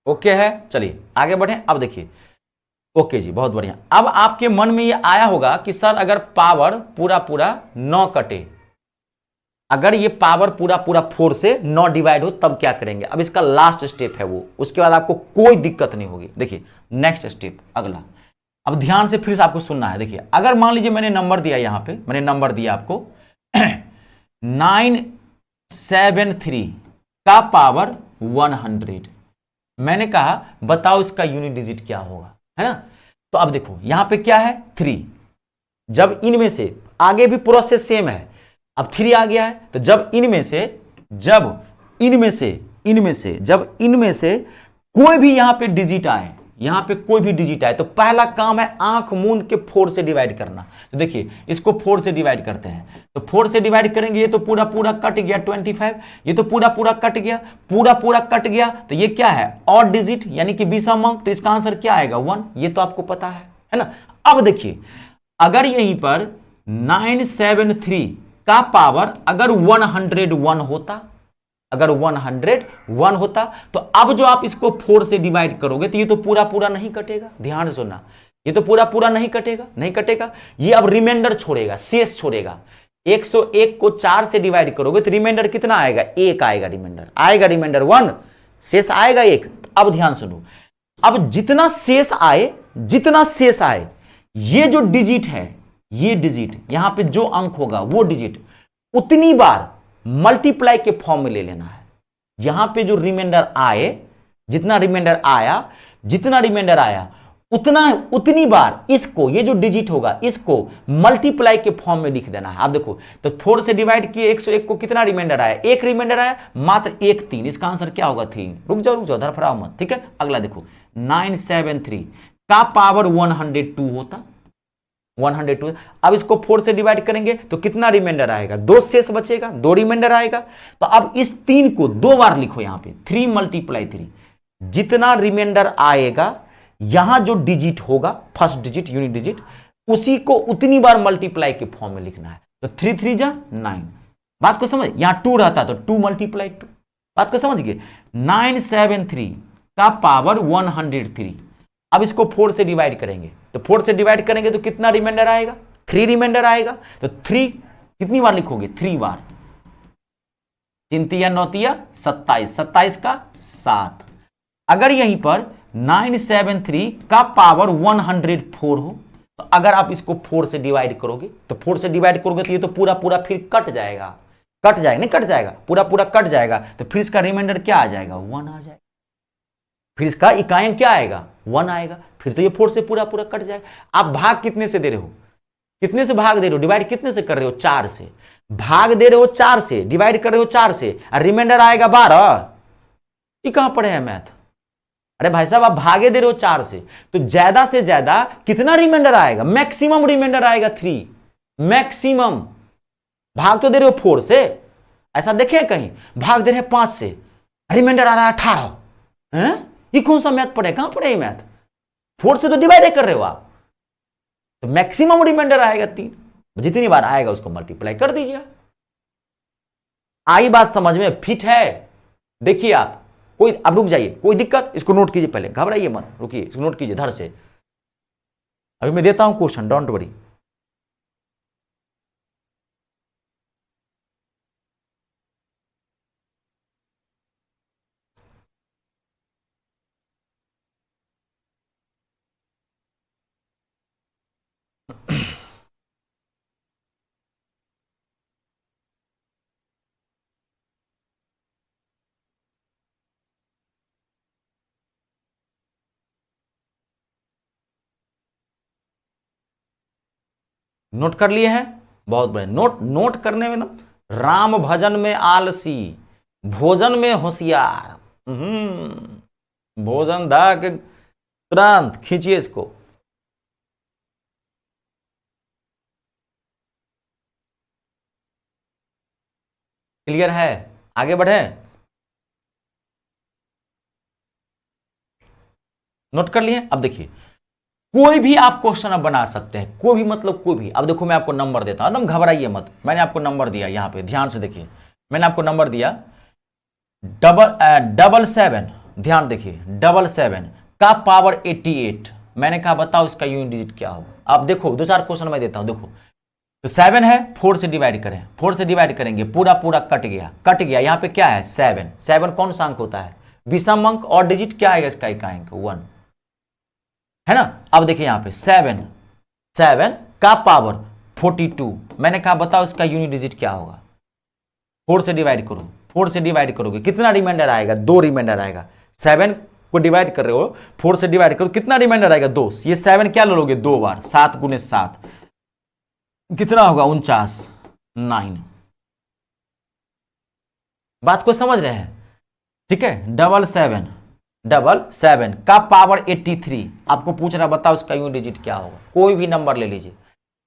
[SPEAKER 1] ओके है, चलिए आगे बढ़ें। अब देखिए, ओके जी, बहुत बढ़िया। अब आपके मन में ये आया होगा कि सर अगर पावर पूरा पूरा 9 कटे, अगर ये पावर पूरा पूरा 4 से 9 डिवाइड हो तब क्या करेंगे? अब इसका लास्ट स्टेप है वो, उसके बाद आपको कोई दिक्कत नहीं होगी। देखिए नेक्स्ट स्टेप अगला, अब ध्यान से फिर से आपको सुनना है। देखिए अगर मान लीजिए मैंने नंबर दिया, यहां पे मैंने नंबर दिया आपको 973 का पावर 100, मैंने कहा बताओ इसका यूनिट डिजिट क्या होगा, है ना। तो अब देखो यहां पे क्या है 3, जब इनमें से, आगे भी प्रोसेस सेम है, अब 3 आ गया है, तो जब इनमें से कोई भी यहां पे डिजिट आए, यहां पे कोई भी डिजिट आए, तो पहला काम है आंख मूंद के 4 से डिवाइड करना। तो देखिए इसको 4 से डिवाइड करते हैं, तो 4 से डिवाइड करेंगे, ये तो पूरा पूरा कट गया 25, ये तो पूरा पूरा कट गया, पूरा पूरा कट गया, तो ये क्या है ऑड डिजिट यानी कि 20वां अंक, तो इसका आंसर क्या आएगा 1, ये तो आपको पता है ना। अब देखिए अगर यहीं पर 973 का पावर अगर 101 होता, अगर 101 होता, तो अब जो आप इसको 4 से डिवाइड करोगे तो ये तो पूरा पूरा नहीं कटेगा। ध्यान से सुनना, ये तो पूरा पूरा नहीं कटेगा, नहीं कटेगा। ये अब रिमाइंडर छोड़ेगा, शेष छोड़ेगा। 101 को 4 से डिवाइड करोगे तो रिमाइंडर कितना आएगा? 1 आएगा। रिमाइंडर आएगा, रिमाइंडर 1, शेष आएगा 1। अब ध्यान सुनो, अब जितना शेष आए, जितना शेष आए, ये जो डिजिट है, ये डिजिट यहां पे जो अंक होगा वो डिजिट उतनी बार मल्टीप्लाई के फॉर्म में ले लेना है। यहां पे जो रिमाइंडर आए, जितना रिमाइंडर आया, जितना रिमाइंडर आया उतनी बार इसको, ये जो डिजिट होगा इसको मल्टीप्लाई के फॉर्म में लिख देना है। आप देखो तो 4 से डिवाइड किए 101 को, कितना रिमाइंडर आया? 1 रिमाइंडर आया, मात्र 1 3। इसका आंसर क्या होगा? 3। रुक जाओ धड़फड़ाओ मत, ठीक है। अगला देखो 973 का पावर 102 होता, 102। अब इसको 4 से डिवाइड करेंगे तो कितना रिमाइंडर आएगा? 2 शेष बचेगा, 2 रिमाइंडर आएगा। तो अब इस 3 को 2 बार लिखो यहां पे, 3 × 3। जितना रिमाइंडर आएगा, यहां जो डिजिट होगा, फर्स्ट डिजिट, यूनिट डिजिट, उसी को उतनी बार मल्टीप्लाई के फॉर्म में लिखना है। तो 3 3 जा 9। बात को समझ, यहां 2 रहता तो 2 × 2। बात को समझ गए? 973 का पावर 103। अब इसको 4 से डिवाइड करेंगे तो 4 से डिवाइड करेंगे तो कितना रिमाइंडर आएगा? 3 रिमाइंडर आएगा। तो 3 कितनी बार लिखोगे? 3 बार। 3 3 9 27, 27 का 7। अगर यहीं पर 973 का पावर 104 हो, तो अगर आप इसको 4 से डिवाइड करोगे तो 4 से डिवाइड करोगे तो ये तो पूरा पूरा फिर कट जाएगा, कट जाएगा, नहीं कट जाएगा, पूरा पूरा कट जाएगा। तो फिर इसका रिमाइंडर क्या आ जाएगा? 1 आ जाएगा। फिर इसका इकाइयां क्या आएगा? 1 आएगा। फिर तो ये 4 से पूरा पूरा कट जाएगा। आप भाग कितने से दे रहे हो? कितने से भाग दे रहे हो? डिवाइड कितने से कर रहे हो? 4 से। भाग दे रहे हो 4 से, डिवाइड कर रहे हो 4 से, और रिमाइंडर आएगा 12। ये कहां पढ़े हैं मैथ? अरे भाई साहब, आप भागे दे रहे हो 4 से, तो ज्यादा से ज्यादा कितना रिमाइंडर आएगा? मैक्सिमम रिमाइंडर आएगा 3। मैक्सिमम। भाग तो दे रहे हो 4 से, ऐसा देखे कहीं? भाग दे रहे हैं 5 से, रिमाइंडर आ रहा है 18 है? ये कौन सा मैथ पढ़े? कहां पढ़े ये मैथ? 4 से तो डिवाइड कर रहे हो आप, तो मैक्सिमम रिमाइंडर आएगा 3। जितनी बार आएगा उसको मल्टीप्लाई कर दीजिए। आई बात समझ में? फिट है? देखिए आप, कोई, अब रुक जाइए, कोई दिक्कत? इसको नोट कीजिए, पहले घबराइए मत, रुकिए, इसको नोट कीजिए धर से। अभी मैं देता हूं क्वेश्चन, डोंट वरी। नोट कर लिए हैं? बहुत बड़े। नोट करने में ना, राम भजन में आलसी, भोजन में होशियार। भोजन धा के तुरंत खींचिए इसको। क्लियर है? आगे बढ़े? नोट कर लिए? अब देखिए, कोई भी आप क्वेश्चन अब बना सकते हैं, कोई भी, मतलब कोई भी। अब देखो मैं आपको नंबर देता हूं, एकदम घबराइए मत। मैंने आपको नंबर दिया, यहां पे ध्यान से देखिए, मैंने आपको नंबर दिया 777। ध्यान देखिए, 777 का पावर 88। मैंने कहा बताओ इसका यूनिट डिजिट क्या होगा? अब देखो 2-4 क्वेश्चन मैं देता हूं, देखो। तो 7 है, 4 से डिवाइड करें, 4 से डिवाइड करेंगे, पूरा पूरा कट गया, कट गया। यहां पे क्या है? 7। 7 कौन सा अंक होता है? विषम अंक। और डिजिट क्या आएगा इसका? इकाई अंक 1 है ना। अब देखिए यहां पे 7 का पावर 42। मैंने कहा बताओ इसका यूनिट डिजिट क्या होगा? 4 से डिवाइड करो, 4 से डिवाइड करोगे कितना रिमाइंडर आएगा? 2 रिमाइंडर आएगा। 7 को डिवाइड कर रहे हो, 4 से डिवाइड करो, कितना रिमाइंडर आएगा? 2। ये 7 क्या लोगे? 2 बार। 7 × 7 कितना होगा? 49, 9। बात को समझ रहे हैं? ठीक है। 777 का पावर 83। आपको पूछ रहा बताओ इसका यूनिट डिजिट क्या होगा? कोई भी नंबर ले लीजिए।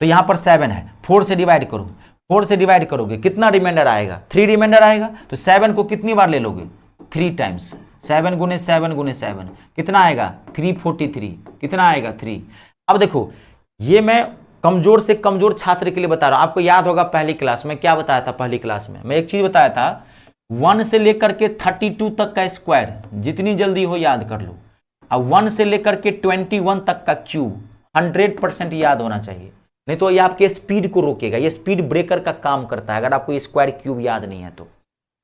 [SPEAKER 1] तो यहां पर 7 है, 4 से डिवाइड करो, 4 से डिवाइड करोगे कितना रिमाइंडर आएगा? 3 रिमाइंडर आएगा। तो 7 को कितनी बार ले लोगे? 3 टाइम्स। 7 × 7 × 7 कितना आएगा? 343। कितना आएगा? 3। अब देखो, ये मैं कमजोर से कमजोर छात्र के लिए बता रहा हूं। आपको याद होगा पहली क्लास में क्या बताया था? पहली क्लास में मैं एक चीज बताया था, 1 से लेकर के 32 तक का स्क्वायर जितनी जल्दी हो याद कर लो, अब 1 से लेकर के 21 तक का क्यूब 100% याद होना चाहिए, नहीं तो ये आपके स्पीड को रोकेगा, ये स्पीड ब्रेकर का काम करता है अगर आपको ये स्क्वायर क्यूब याद नहीं है तो।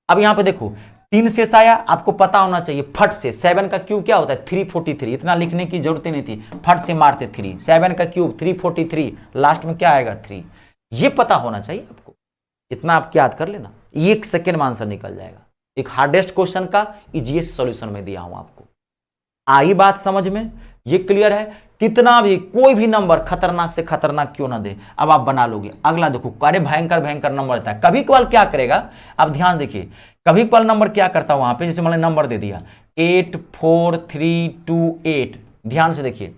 [SPEAKER 1] अब यहां पे देखो 3 शेष आया, आपको पता होना चाहिए फट से 7 का क्यूब क्या होता है 343, इतना लिखने की जरूरत ही नहीं थी, फट से मारते 3, 7 का क्यूब 343, लास्ट में क्या आएगा 3, ये पता होना चाहिए आपको, इतना आप याद कर लेना, 1 सेकेंड में आंसर निकल जाएगा। एक हार्डेस्ट क्वेश्चन का इजीएस्ट सॉल्यूशन में दिया हूं आपको। आई बात समझ में, ये क्लियर है। कितना भी कोई भी नंबर खतरनाक से खतरनाक क्यों ना दे, अब आप बना लोगे। अगला देखो, अरे भयंकर भयंकर नंबर रहता है, कभी कभार क्या करेगा, आप ध्यान देखिए, कभी कभार नंबर क्या करता है वहां पे, जैसे मैंने नंबर दे दिया 84328, ध्यान से देखिए,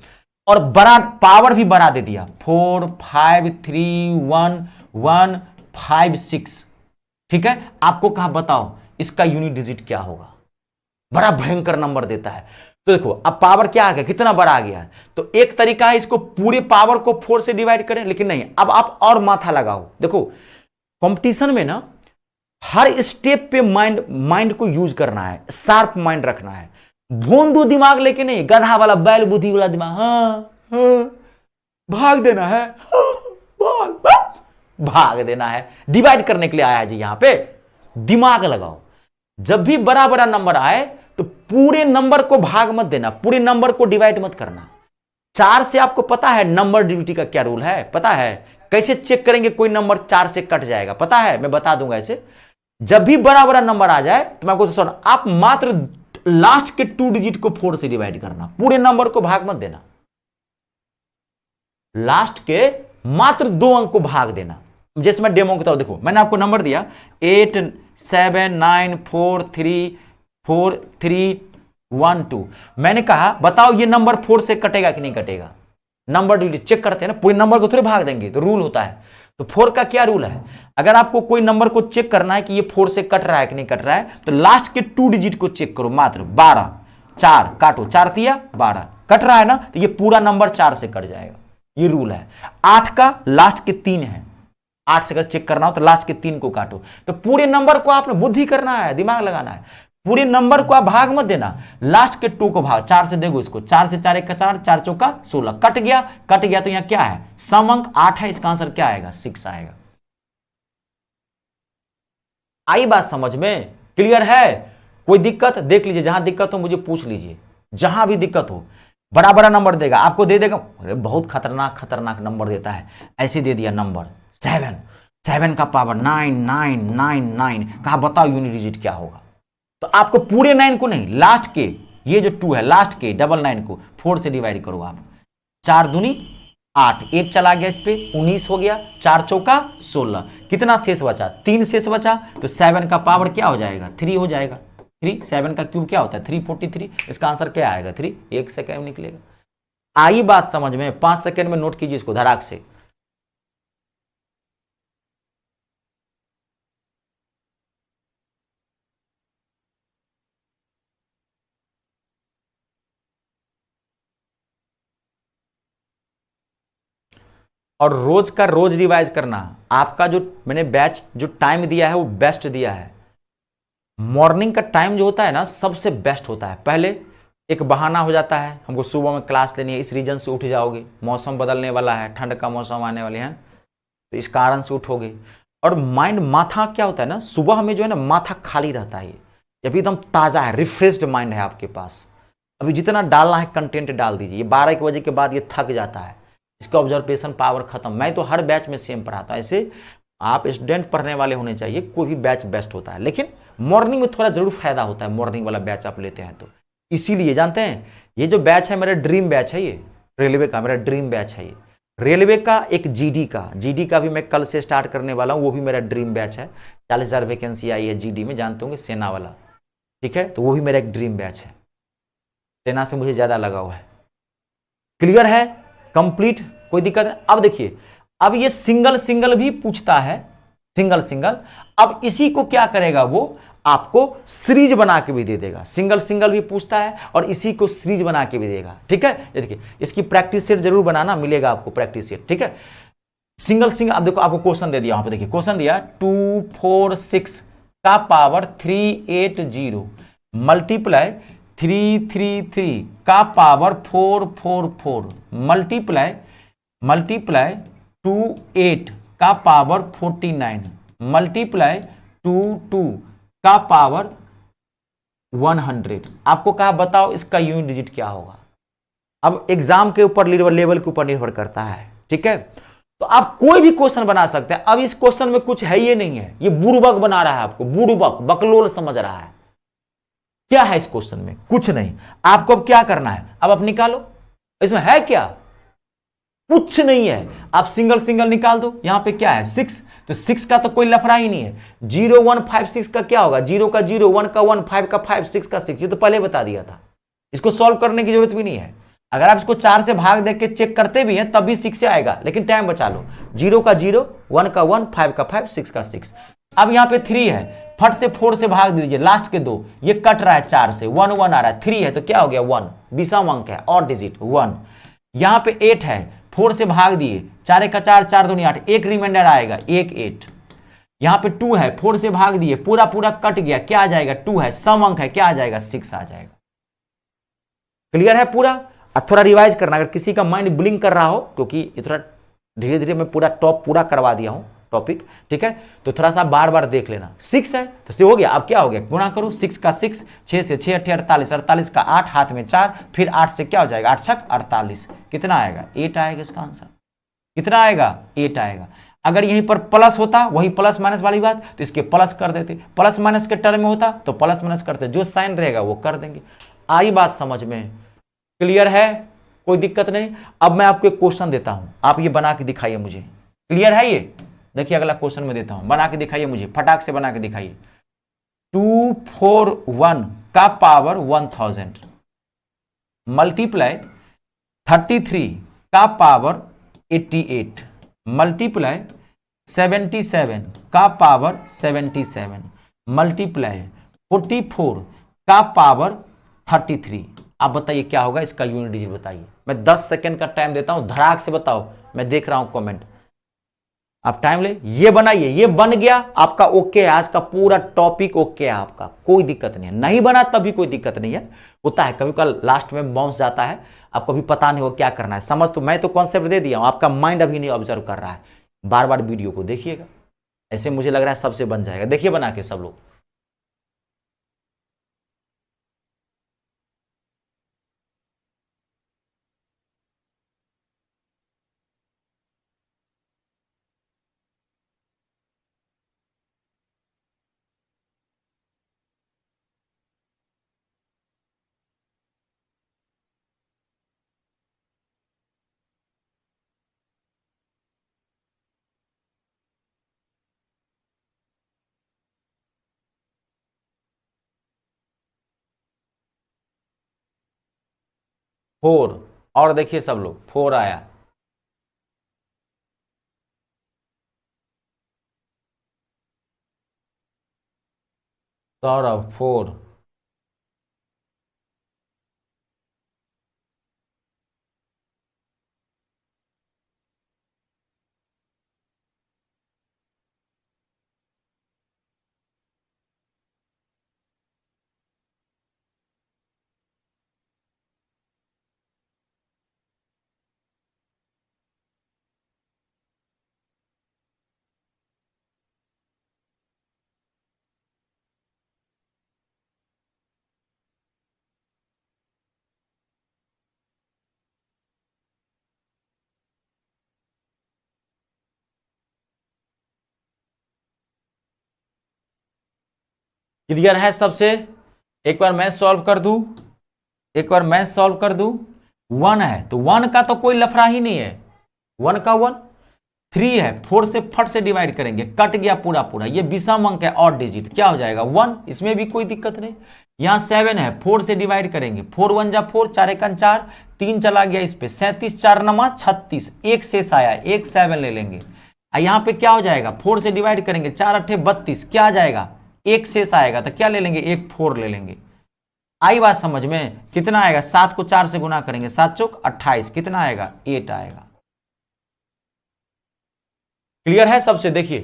[SPEAKER 1] और बड़ा पावर भी बड़ा दे दिया 4531156, ठीक है। आपको कहा बताओ इसका यूनिट डिजिट क्या होगा, बड़ा भयंकर नंबर देता है। तो देखो अब पावर क्या आ गया, कितना बड़ा आ गया है, तो एक तरीका है इसको पूरे पावर को 4 से डिवाइड करें, लेकिन नहीं, अब आप और माथा लगाओ। देखो कंपटीशन में ना हर स्टेप पे माइंड को यूज करना है, शार्प माइंड रखना है, भोंदू दिमाग लेके नहीं, गधा वाला बैल बुद्धि वाला दिमाग, भाग देना है, भाग देना है, डिवाइड करने के लिए आया जी यहां पे, दिमाग लगाओ। जब भी बड़ा बड़ा नंबर आए तो पूरे नंबर को भाग मत देना, पूरे नंबर को डिवाइड मत करना। 4 से आपको पता है नंबर डिविटी का क्या रूल है, पता है कैसे चेक करेंगे कोई नंबर 4 से कट जाएगा, पता है, मैं बता दूंगा ऐसे। जब भी बड़ा बड़ा नंबर आ जाए तो मैं आपको सुन, आप मात्र लास्ट के 2 डिजिट को 4 से डिवाइड करना, पूरे नंबर को भाग मत देना, लास्ट के मात्र 2 अंक को भाग देना। जैसे मैं डेमो करता हूं, देखो मैंने आपको नंबर दिया 87943431 मैंने कहा बताओ ये नंबर 4 से कटेगा कि नहीं कटेगा, नंबर डिजिट चेक करते हैं ना, पूरे नंबर को थोड़े भाग देंगे, तो रूल होता है। तो 4 का क्या रूल है, अगर आपको कोई नंबर को चेक करना है कि ये 4 से कट रहा है कि नहीं कट रहा है, तो लास्ट के 2 डिजिट को चेक करो, मात्र 12, 4 काटो, 4 तिया 12, कट रहा है ना, तो ये पूरा नंबर 4 से कट जाएगा, ये रूल है। 8 का लास्ट के 3 है, 8 से अगर चेक करना हो तो लास्ट के 3 को काटो, तो पूरे नंबर को आपने बुद्धि करना है, दिमाग लगाना है, पूरे नंबर को आप भाग मत देना, लास्ट के 2 को भाग, 4 से देखो इसको, 4 से 4 1 का 4, 4 चौका 16, कट गया, कट गया, तो यहां क्या है, सम अंक 8 है, इसका आंसर क्या आएगा 6 आएगा। आई बात समझ में, क्लियर है, कोई दिक्कत देख लीजिए, जहां दिक्कत हो मुझे पूछ लीजिए, जहां भी दिक्कत हो। बड़ा बड़ा नंबर देगा आपको, दे देगा, अरे बहुत खतरनाक खतरनाक नंबर देता है, ऐसे दे दिया नंबर 7 का पावर 9999, कहा बताओ यूनिट डिजिट क्या होगा, तो आपको पूरे 9 को नहीं, लास्ट के ये जो 2 है, लास्ट के 99 को 4 से डिवाइड करो आप, 4 दूनी 8, 1 चला गया इस पे 19 हो गया, 4 चौका 16, कितना शेष बचा, 3 शेष बचा, तो 7 का पावर क्या हो जाएगा 3 हो जाएगा, 3, 7 का क्यूब क्या होता है 343, इसका आंसर क्या आएगा 3, 1 सेकेंड में निकलेगा। आई बात समझ में, 5 सेकेंड में नोट कीजिए इसको धड़ाक से। और रोज का रोज रिवाइज करना, आपका जो मैंने बैच जो टाइम दिया है वो बेस्ट दिया है, मॉर्निंग का टाइम जो होता है ना सबसे बेस्ट होता है। पहले एक बहाना हो जाता है, हमको सुबह में क्लास लेनी है, इस रीजन से उठ जाओगे, मौसम बदलने वाला है, ठंड का मौसम आने वाले हैं, तो इस कारण से उठोगे। और माइंड माथा क्या होता है ना, सुबह में जो है ना माथा खाली रहता है, अभी एकदम ताज़ा है, रिफ्रेश्ड माइंड है आपके पास, अभी जितना डालना है कंटेंट डाल दीजिए। 12 बजे के बाद ये थक जाता है, इसका ऑब्जर्वेशन पावर खत्म। मैं तो हर बैच में सेम पढ़ाता हूँ, ऐसे आप स्टूडेंट पढ़ने वाले होने चाहिए, कोई भी बैच बेस्ट होता है, लेकिन मॉर्निंग में थोड़ा जरूर फायदा होता है, मॉर्निंग वाला बैच आप लेते हैं तो। इसीलिए जानते हैं ये जो बैच है मेरा ड्रीम बैच है, ये रेलवे का मेरा ड्रीम बैच है, ये रेलवे का एक जीडी का भी मैं कल से स्टार्ट करने वाला हूँ, वो भी मेरा ड्रीम बैच है। 40,000 वैकेंसी आई है जीडी में, जानते होंगे सेना वाला, ठीक है, तो वो भी मेरा एक ड्रीम बैच है, सेना से मुझे ज्यादा लगाव है। क्लियर है, कंप्लीट, कोई दिक्कत नहीं। अब देखिए, अब ये सिंगल भी पूछता है, सिंगल, अब इसी को क्या करेगा वो, आपको सीरीज बना के भी दे देगा, सिंगल भी पूछता है और इसी को सीरीज बना के भी देगा, ठीक है। ये देखिए, इसकी प्रैक्टिस सेट जरूर बनाना, मिलेगा आपको प्रैक्टिस सेट, ठीक है। सिंगल अब देखो आपको क्वेश्चन दे दिया, वहां पे देखिए क्वेश्चन दिया 246 का पावर 380 मल्टीप्लाई 333 का पावर 444 मल्टीप्लाई टू 8 का पावर 49 मल्टीप्लाई टू 2 का पावर 100। आपको कहा बताओ इसका यूनिट डिजिट क्या होगा। अब एग्जाम के ऊपर लेवल के ऊपर निर्भर करता है, ठीक है। तो आप कोई भी क्वेश्चन बना सकते हैं। अब इस क्वेश्चन में कुछ है, ये नहीं है, ये बुड़बक बना रहा है आपको, बुड़बक बकलोल समझ रहा है। क्या है इस क्वेश्चन में? कुछ नहीं। आपको अब क्या करना है, अब आप निकालो इसमें है क्या, कुछ नहीं है। आप सिंगल सिंगल निकाल दो। यहां पे क्या है 6, तो 6 का तो कोई लफड़ा ही नहीं है। 0 1 5 6 का क्या होगा, 0 का 0, 1 का 1, 5 का 5, 6 का 6। ये तो पहले बता दिया था, इसको सॉल्व करने की जरूरत भी नहीं है। अगर आप इसको 4 से भाग दे के चेक करते भी हैं तब भी 6 से आएगा, लेकिन टाइम बचा लो। 0 का 0, 1 का 1, 5 का 5, 6 का 6। अब यहां पे 3 है, फट से 4 से भाग दीजिए, लास्ट के 2 ये कट रहा है 4 से, 1 1 आ रहा है। 3 है तो क्या हो गया 1, 20वां अंक है और डिजिट 1। यहां पे 8 है, 4 से भाग दिए, 4 का 4, 4 दूनी 8, एक रिमाइंडर आएगा 1 8। यहां पे 2 है, 4 से भाग दिए, पूरा पूरा कट गया, क्या आ जाएगा 2 है, सम अंक है, क्या आ जाएगा 6 आ जाएगा। क्लियर है पूरा। थोड़ा रिवाइज करना अगर किसी का माइंड ब्लिंक कर रहा हो, क्योंकि ये थोड़ा धीरे धीरे मैं पूरा टॉप पूरा करवा दिया हूं टॉपिक, ठीक है। तो थोड़ा सा बार बार देख लेना। 6 है तो से हो गया, अब क्या हो गया, गुणा करो 6 का 6, 6 से 6 8 48, 48 का 8, हाथ में 4, फिर 8 से क्या हो जाएगा 8 6 48, कितना आएगा 8 आएगा इसका आंसर। कितना आएगा 8 आएगा। अगर यहीं पर प्लस होता, वही प्लस माइनस वाली बात, तो इसके प्लस कर देते, प्लस माइनस के टर्म में होता तो प्लस माइनस करते, जो साइन रहेगा वो कर देंगे। आई बात समझ में, क्लियर है, कोई दिक्कत नहीं। अब मैं आपको एक क्वेश्चन देता हूं, आप ये बना के दिखाइए मुझे। क्लियर है ये, देखिए अगला क्वेश्चन में देता हूं, बना के दिखाइए मुझे, फटाक से बना के दिखाइए। 241 का पावर 1000 मल्टीप्लाई 33 का पावर 88 मल्टीप्लाई 77 का पावर 77 मल्टीप्लाई 44 का पावर 33। आप बताइए क्या होगा, इसका यूनिट डिजिट बताइए। मैं 10 सेकंड का टाइम देता हूं, धड़ाक से बताओ, मैं देख रहा हूं कमेंट। आप टाइम ले, ये बनाइए, ये बन गया आपका ओके है, आज का पूरा टॉपिक ओके है आपका, कोई दिक्कत नहीं है। नहीं बना तब भी कोई दिक्कत नहीं है, होता है कभी कल लास्ट में बाउंस जाता है, आपको भी पता नहीं हो क्या करना है। समझ तो मैं तो कॉन्सेप्ट दे दिया हूं, आपका माइंड अभी नहीं ऑब्जर्व कर रहा है। बार बार वीडियो को देखिएगा, ऐसे मुझे लग रहा है सबसे बन जाएगा। देखिए बना के सब लोग। फोर, और देखिए सब लोग 4 आया। सौरभ 4, क्लियर है सबसे। एक बार मैं सॉल्व कर दूं, एक बार मैं सॉल्व कर दूं। 1 है तो 1 का तो कोई लफड़ा ही नहीं है, 1 का 1। 3 है, 4 से फट से डिवाइड करेंगे, कट गया पूरा पूरा, ये विषम अंक है और डिजिट, क्या हो जाएगा 1, इसमें भी कोई दिक्कत नहीं। यहां 7 है, 4 से डिवाइड करेंगे, 4 1 जा 4, 4 1 4, 3 चला गया इस पे, 37 4 नमा 36, एक शेष आया, एक 7 ले लेंगे। यहां पे क्या हो जाएगा, 4 से डिवाइड करेंगे, 4 8 32, क्या आ जाएगा, एक शेष आएगा, तो क्या ले लेंगे, एक 4 ले लेंगे। आई बात समझ में, कितना आएगा, 7 को 4 से गुना करेंगे, 7 चौक 28, कितना आएगा 8 आएगा। क्लियर है सबसे। देखिए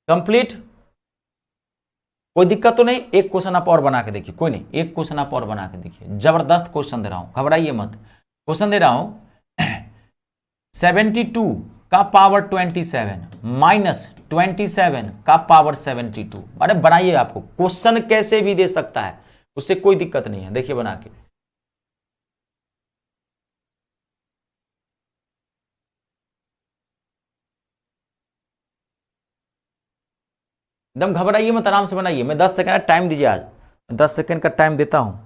[SPEAKER 1] कंप्लीट, कोई दिक्कत तो नहीं। एक क्वेश्चन आप और बना के देखिए, कोई नहीं, एक क्वेश्चन आप और बना के देखिए, जबरदस्त क्वेश्चन दे रहा हूं, घबराइए मत। क्वेश्चन दे रहा हूं 72 का पावर 27 माइनस 27 का पावर 72। अरे बनाइए, आपको क्वेश्चन कैसे भी दे सकता है, उससे कोई दिक्कत नहीं है। देखिए बना के, एकदम घबराइए मत, आराम से बनाइए। मैं 10 सेकंड का टाइम दीजिए, आज 10 सेकंड का टाइम देता हूं।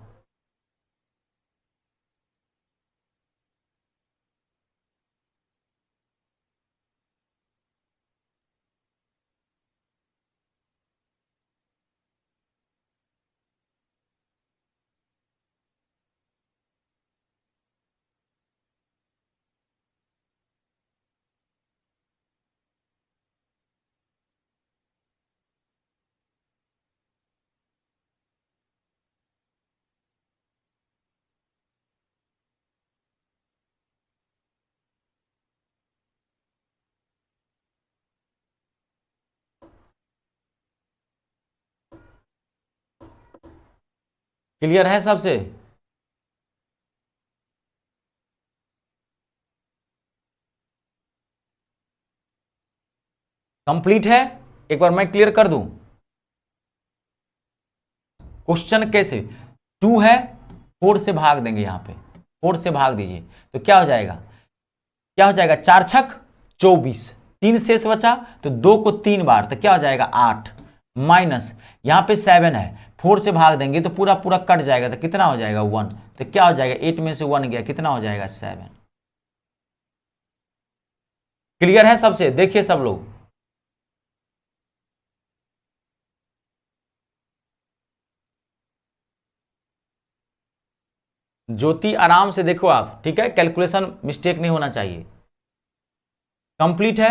[SPEAKER 1] क्लियर है सबसे? कंप्लीट है? एक बार मैं क्लियर कर दूं, क्वेश्चन कैसे, 2 है, 4 से भाग देंगे, यहां पे 4 से भाग दीजिए तो क्या हो जाएगा, क्या हो जाएगा, 4 छक 24, 3 शेष बचा तो 2 को 3 बार, तो क्या हो जाएगा 8, माइनस यहां पे 7 है, 4 से भाग देंगे तो पूरा पूरा कट जाएगा, तो कितना हो जाएगा 1, तो क्या हो जाएगा 8 में से 1 गया, कितना हो जाएगा 7। क्लियर है सबसे? देखिए सब लोग, ज्योति आराम से देखो आप, ठीक है, कैलकुलेशन मिस्टेक नहीं होना चाहिए। कंप्लीट है,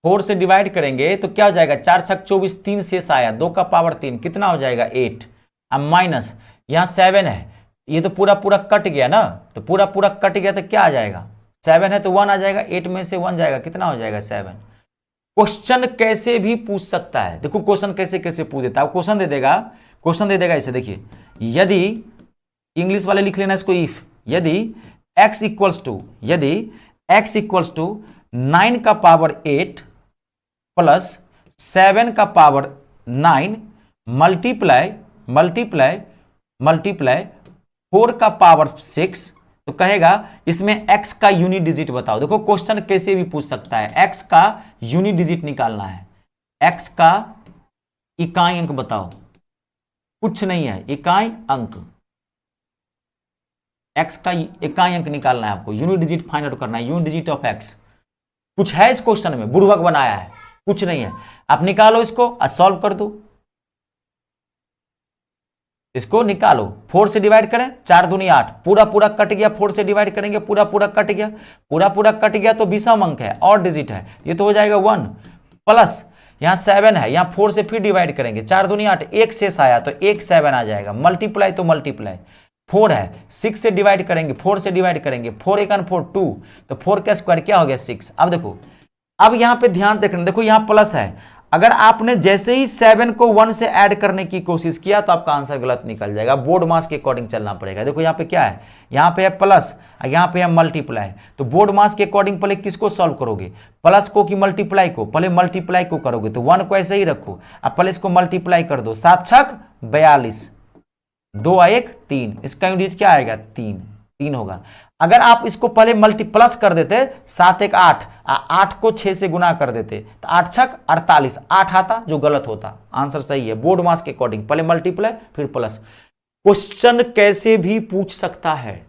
[SPEAKER 1] 4 से डिवाइड करेंगे तो क्या हो जाएगा, 4 छक 24, 3 शेष आया, 2 का पावर 3, कितना हो जाएगा 8। अब माइनस यहां 7 है, ये तो पूरा पूरा कट गया ना, तो पूरा पूरा कट गया तो क्या आ जाएगा, 7 है तो 1 आ जाएगा, 8 में से 1 जाएगा, कितना हो जाएगा 7। क्वेश्चन कैसे भी पूछ सकता है, देखो क्वेश्चन कैसे कैसे पूछ देता है, क्वेश्चन दे देगा, क्वेश्चन दे देगा इसे, देखिए, यदि, इंग्लिश वाले लिख लेना इसको, इफ, यदि x इक्वल्स टू, यदि x इक्वल्स टू 9 का पावर 8 प्लस 7 का पावर 9 मल्टीप्लाई मल्टीप्लाई मल्टीप्लाई 4 का पावर 6, तो कहेगा इसमें x का यूनिट डिजिट बताओ। देखो क्वेश्चन कैसे भी पूछ सकता है, x का यूनिट डिजिट निकालना है, x का इकाई अंक बताओ, कुछ नहीं है, इकाई अंक, x का इकाई अंक निकालना है आपको, यूनिट डिजिट फाइंड आउट करना है, यूनिट डिजिट ऑफ x। कुछ है इस क्वेश्चन में, बुर्बक बनाया है, कुछ नहीं है, आप निकालो इसको और सॉल्व कर दो, इसको निकालो, 4 से डिवाइड करें, 4 दूनी 8, पूरा पूरा कट गया, 4 से डिवाइड करेंगे पूरा पूरा कट गया, पूरा पूरा कट गया तो 20वां अंक है और डिजिट है, ये तो हो जाएगा 1 प्लस यहां 7 है, यहां 4 से फिर डिवाइड करेंगे, 4 दूनी 8, एक शेष आया तो 1 7 आ जाएगा, मल्टीप्लाई तो मल्टीप्लाई, 4 है, 6 से डिवाइड करेंगे, 4 से डिवाइड करेंगे, 4 1 4 2, तो 4 का स्क्वायर क्या हो गया 6। अब देखो, अब यहां पे ध्यान देखना, देखो यहां प्लस है, अगर आपने जैसे ही 7 को 1 से ऐड करने की कोशिश किया तो आपका आंसर गलत निकल जाएगा, बोर्ड मास के अकॉर्डिंग चलना पड़ेगा। देखो यहाँ पे क्या है, यहाँ पे है प्लस, यहाँ पे है मल्टीप्लाई, तो बोर्ड मास के अकॉर्डिंग पहले किसको सॉल्व करोगे, प्लस को कि मल्टीप्लाई को, पहले मल्टीप्लाई को करोगे, तो 1 को ऐसे ही रखो, अब पहले इसको मल्टीप्लाई कर दो, 7 छक 42, 2 1 3, इसका यूनिट क्या आएगा 3, 3 होगा। अगर आप इसको पहले मल्टीप्लस कर देते, 7 1 8, 8 को 6 से गुना कर देते तो 8 छक 48, 8 आता जो गलत होता, आंसर सही है, बोर्ड मास के अकॉर्डिंग पहले मल्टीप्लाई फिर प्लस। क्वेश्चन कैसे भी पूछ सकता है,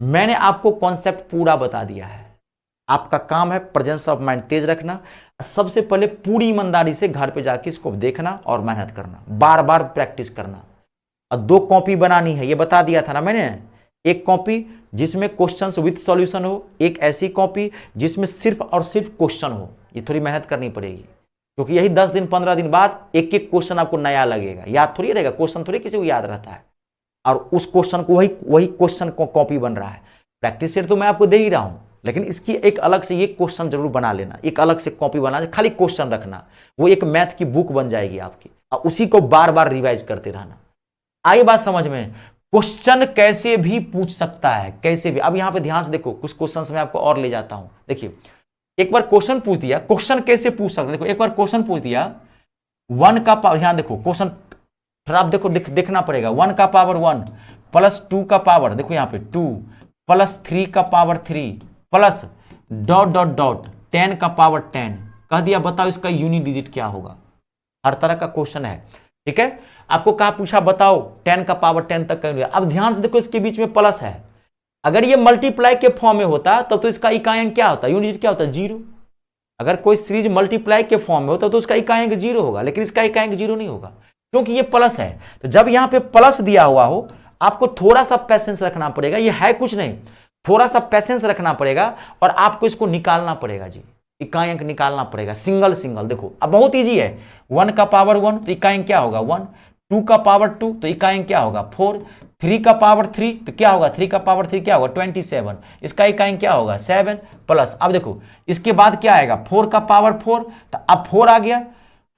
[SPEAKER 1] मैंने आपको कॉन्सेप्ट पूरा बता दिया है, आपका काम है प्रेजेंस ऑफ माइंड तेज रखना, सबसे पहले पूरी ईमानदारी से घर पे जाके इसको देखना और मेहनत करना, बार बार प्रैक्टिस करना, और 2 कॉपी बनानी है, ये बता दिया था ना मैंने, एक कॉपी जिसमें क्वेश्चंस विद सॉल्यूशन हो, एक ऐसी कॉपी जिसमें सिर्फ और सिर्फ क्वेश्चन हो। ये थोड़ी मेहनत करनी पड़ेगी, क्योंकि यही 10 दिन 15 दिन बाद एक एक क्वेश्चन आपको नया लगेगा, याद थोड़ी रहेगा, क्वेश्चन थोड़ी किसी को याद रहता है, और उस क्वेश्चन को वही क्वेश्चन को कॉपी बन रहा है। प्रैक्टिस सेट तो मैं आपको दे ही रहा हूं, लेकिन इसकी एक अलग से ये क्वेश्चन जरूर बना लेना, एक अलग से कॉपी बना, खाली क्वेश्चन रखना, वो एक मैथ की बुक बन जाएगी आपकी, और उसी को बार बार रिवाइज करते रहना। आई बात समझ में? क्वेश्चन कैसे भी पूछ सकता है, कैसे भी। अब यहां पे ध्यान से देखो, कुछ क्वेश्चन में आपको और ले जाता हूं। देखिए एक बार क्वेश्चन पूछ दिया, क्वेश्चन कैसे पूछ सकते, देखो एक बार क्वेश्चन पूछ दिया 1 का पावर, यहां देखो क्वेश्चन फिर आप देखो देखना पड़ेगा, 1 का पावर 1 प्लस 2 का पावर, देखो यहां पे 2 प्लस 3 का power 3 plus dot dot dot 10 का पावर 10, कह दिया बताओ इसका यूनिट डिजिट क्या होगा। हर तरह का क्वेश्चन है, ठीक है। आपको कहा पूछा बताओ 10 का पावर 10 तक करेंगे। अब ध्यान से देखो इसके बीच में प्लस है, अगर ये मल्टीप्लाई के फॉर्म में होता तब तो इसका इकाई अंक क्या होता, यूनिट डिजिट क्या होता, 0। अगर कोई सीरीज मल्टीप्लाई के फॉर्म में होता तो उसका इकाई अंक 0 होगा, लेकिन इसका इकाई अंक 0 नहीं होगा क्योंकि ये प्लस है। तो जब यहां पे प्लस दिया हुआ हो, आपको थोड़ा सा पैसेंस रखना पड़ेगा, ये है कुछ नहीं, थोड़ा सा पैसेंस रखना पड़ेगा और आपको इसको निकालना पड़ेगा जी, इकाई अंक निकालना पड़ेगा सिंगल सिंगल। देखो अब बहुत इजी है, 1 का पावर 1 तो इकाई अंक क्या होगा 1, 2 का पावर 2 तो इकाई अंक क्या होगा 4, 3 का पावर 3 तो क्या होगा 3 का पावर 3 क्या होगा 27, इसका इकाई अंक क्या होगा 7 प्लस। अब देखो इसके बाद क्या आएगा 4 का पावर 4, तो अब 4 आ गया,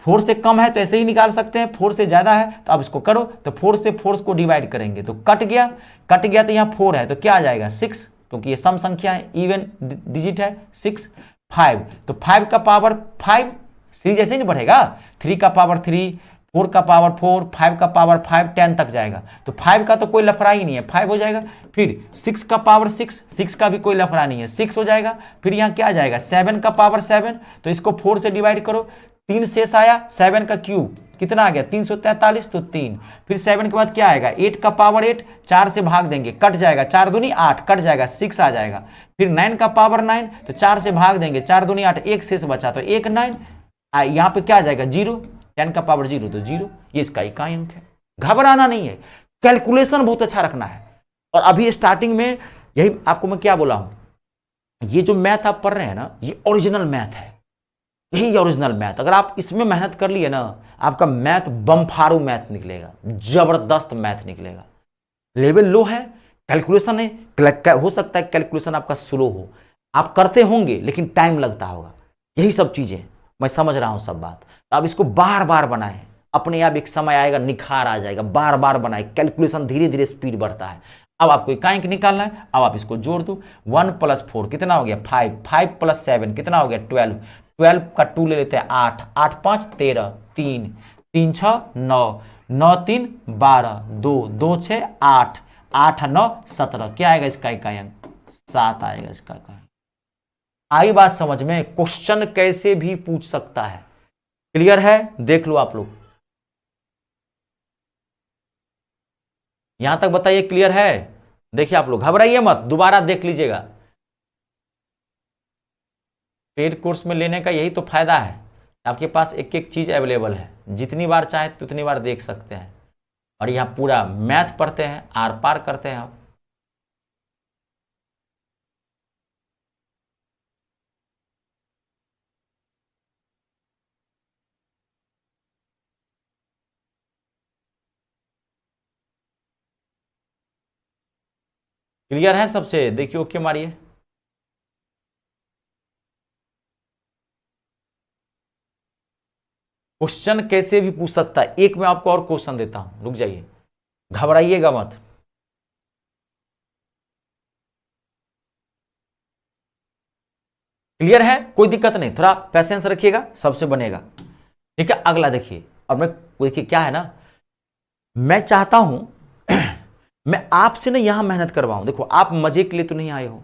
[SPEAKER 1] 4 से कम है तो ऐसे ही निकाल सकते हैं, 4 से ज्यादा है तो अब इसको करो, तो 4 से 4 को डिवाइड करेंगे तो कट गया तो यहाँ 4 है तो क्या आ जाएगा 6, क्योंकि ये सम संख्या है, इवन डिजिट है 6, 5 तो 5 का पावर 5, सीरीज ऐसे ही नहीं बढ़ेगा, 3 का पावर 3, 4 का पावर 4, 5 का पावर 5, 10 तक जाएगा, तो 5 का तो कोई लफड़ा ही नहीं है, 5 हो जाएगा। फिर 6 का पावर 6, 6 का भी कोई लफड़ा नहीं है, 6 हो जाएगा। फिर यहाँ क्या आ जाएगा 7 का पावर 7, तो इसको 4 से डिवाइड करो, 3 शेष आया, 7 का क्यूब कितना आ गया 343 तो 3, फिर 7 के बाद क्या आएगा 8 का पावर 8, 4 से भाग देंगे कट जाएगा, 4 दूनी 8 कट जाएगा 6 आ जाएगा। फिर 9 का पावर 9 तो 4 से भाग देंगे, 4 दूनी 8, 1 शेष बचा तो 1 9, यहाँ पे क्या आ जाएगा 0, 10 का पावर 0 तो 0, ये इसका इकाई अंक है। घबराना नहीं है, कैलकुलेशन बहुत अच्छा रखना है। और अभी स्टार्टिंग में यही आपको मैं क्या बोला हूं, ये जो मैथ आप पढ़ रहे हैं ना, ये ओरिजिनल मैथ है, यही ओरिजिनल मैथ। अगर आप इसमें मेहनत कर लिए ना, आपका मैथ बमफारू मैथ निकलेगा, जबरदस्त मैथ निकलेगा। लेवल लो है, कैलकुलेशन है, हो सकता है कैलकुलेशन आपका स्लो हो, आप करते होंगे लेकिन टाइम लगता होगा, यही सब चीजें मैं समझ रहा हूं सब बात। तो आप इसको बार बार बनाएं, अपने आप एक समय आएगा निखार आ जाएगा, बार बार बनाए, कैलकुलेशन धीरे धीरे स्पीड बढ़ता है। अब आपको इकाई अंक निकालना है, अब आप इसको जोड़ दो, 1 प्लस 4 कितना हो गया 5, 5 प्लस 7 कितना हो गया 12, 12 का 2 ले लेते हैं 8, 8 5 13, 3 3 6 9, 9 3 12, 2 2 6 8, 8 9 17, क्या आएगा इसका इकाई अंक 7 आएगा इसका इकाई। आई बात समझ में? क्वेश्चन कैसे भी पूछ सकता है, क्लियर है? देख लो आप लोग, यहां तक बताइए क्लियर है? देखिए आप लोग घबराइए मत, दोबारा देख लीजिएगा। पेड कोर्स में लेने का यही तो फायदा है, आपके पास एक एक चीज अवेलेबल है, जितनी बार चाहे उतनी बार देख सकते हैं, और यहां पूरा मैथ पढ़ते हैं, आर पार करते हैं आप। क्लियर है सबसे? देखिए ओके मारिए। क्वेश्चन कैसे भी पूछ सकता है। एक मैं आपको और क्वेश्चन देता हूं, रुक जाइए, घबराइएगा मत। क्लियर है? कोई दिक्कत नहीं, थोड़ा पैसेंस रखिएगा, सबसे बनेगा, ठीक है। अगला देखिए, और मैं देखिए क्या है ना, मैं चाहता हूं मैं आपसे ना यहां मेहनत करवाऊं। देखो आप मजे के लिए तो नहीं आए हो,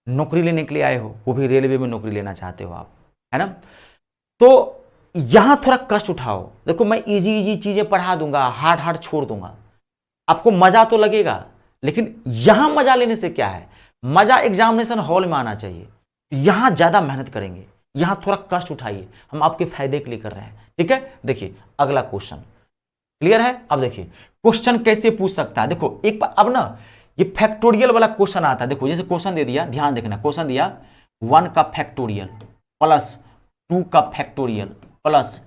[SPEAKER 1] नौकरी लेने के लिए आए हो, वो भी रेलवे में नौकरी लेना चाहते हो आप, है ना। तो यहां थोड़ा कष्ट उठाओ। देखो मैं इजी इजी चीजें पढ़ा दूंगा, हार्ड हार्ड छोड़ दूंगा, आपको मजा तो लगेगा, लेकिन यहां मजा लेने से क्या है, मजा एग्जामिनेशन हॉल में आना चाहिए। यहां ज्यादा मेहनत करेंगे, यहां थोड़ा कष्ट उठाइए, हम आपके फायदे के लिए कर रहे हैं, ठीक है। देखिए अगला क्वेश्चन, क्लियर है? अब देखिए क्वेश्चन कैसे पूछ सकता है। देखो एक बार अब ना ये फैक्टोरियल वाला क्वेश्चन आता है। देखो जैसे क्वेश्चन दे दिया, ध्यान देखना, क्वेश्चन दिया 1 का फैक्टोरियल प्लस 2 का फैक्टोरियल प्लस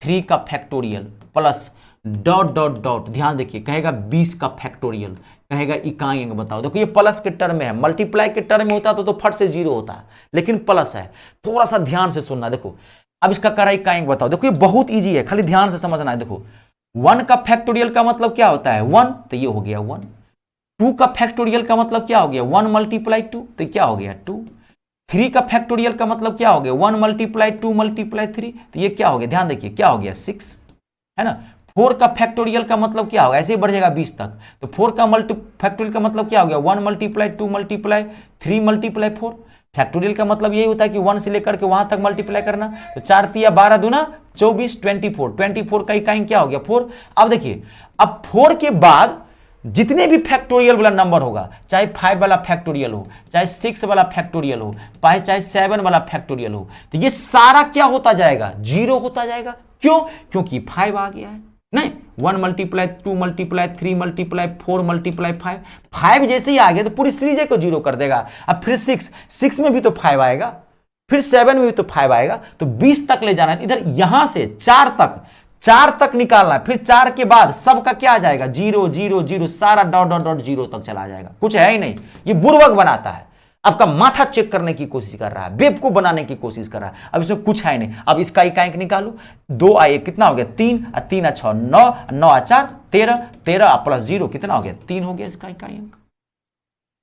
[SPEAKER 1] 3 का factorial plus dot dot dot, ध्यान देखिए कहेगा 20 का फैक्टोरियल, कहेगा इकाई अंक बताओ। देखो ये प्लस के टर्म में है, मल्टीप्लाई के टर्म में होता तो फट से जीरो होता है, लेकिन प्लस है। थोड़ा सा ध्यान से सुनना। देखो अब इसका करा इकाई अंक बताओ। देखो ये बहुत इजी है, खाली ध्यान से समझना है। देखो 1 का फैक्टोरियल का मतलब क्या होता है 1, तो ये हो गया 1। 2 का फैक्टोरियल का मतलब क्या हो गया 1 मल्टीप्लाई 2, तो क्या हो गया 2। 3 का फैक्टोरियल का मतलब क्या हो गया 1 मल्टीप्लाई 2 मल्टीप्लाई 3, तो ये क्या हो गया, ध्यान देखिए क्या हो गया 6, है ना। 4 का फैक्टोरियल का मतलब क्या होगा, ऐसे ही बढ़ जाएगा 20 तक, तो 4 का फैक्टोरियल का मतलब क्या हो गया 1 मल्टीप्लाई 2 मल्टीप्लाई 3 मल्टीप्लाई 4। फैक्टोरियल का मतलब यही होता है कि 1 से लेकर के वहां तक मल्टीप्लाई करना। तो 4 तिया 12 दूना 24, 24 का इकाई क्या हो गया 4। अब देखिए अब 4 के बाद जितने भी फैक्टोरियल वाला नंबर होगा, चाहे 5 वाला फैक्टोरियल हो, चाहे 6 वाला फैक्टोरियल हो, चाहे 7 वाला फैक्टोरियल हो, तो ये सारा क्या होता जाएगा 0 होता जाएगा। क्यों, क्योंकि 5 आ गया है। नहीं 1 मल्टीप्लाई 2 मल्टीप्लाई 3 मल्टीप्लाई 4 मल्टीप्लाई 5 जैसे ही आ गया तो पूरी सीरीज को 0 कर देगा। अब फिर 6 में भी तो 5 आएगा, फिर 7 में भी तो 5 आएगा, तो 20 तक ले जाना है। इधर यहां से 4 तक निकालना है, फिर 4 के बाद सबका क्या आ जाएगा 0 0 0, सारा डॉट डॉट डॉट 0 तक चला जाएगा। कुछ है ही नहीं, ये बुर्बक बनाता है, आपका माथा चेक करने की कोशिश कर रहा है, बेवकूफ बनाने की कोशिश कर रहा है। अब इसमें कुछ है नहीं। अब इसका इकाई निकालो, 2 आए कितना हो गया 3, 3 6 9, 9 4 13, 13 प्लस 0 कितना हो गया 3 हो गया इसका इकाई अंक।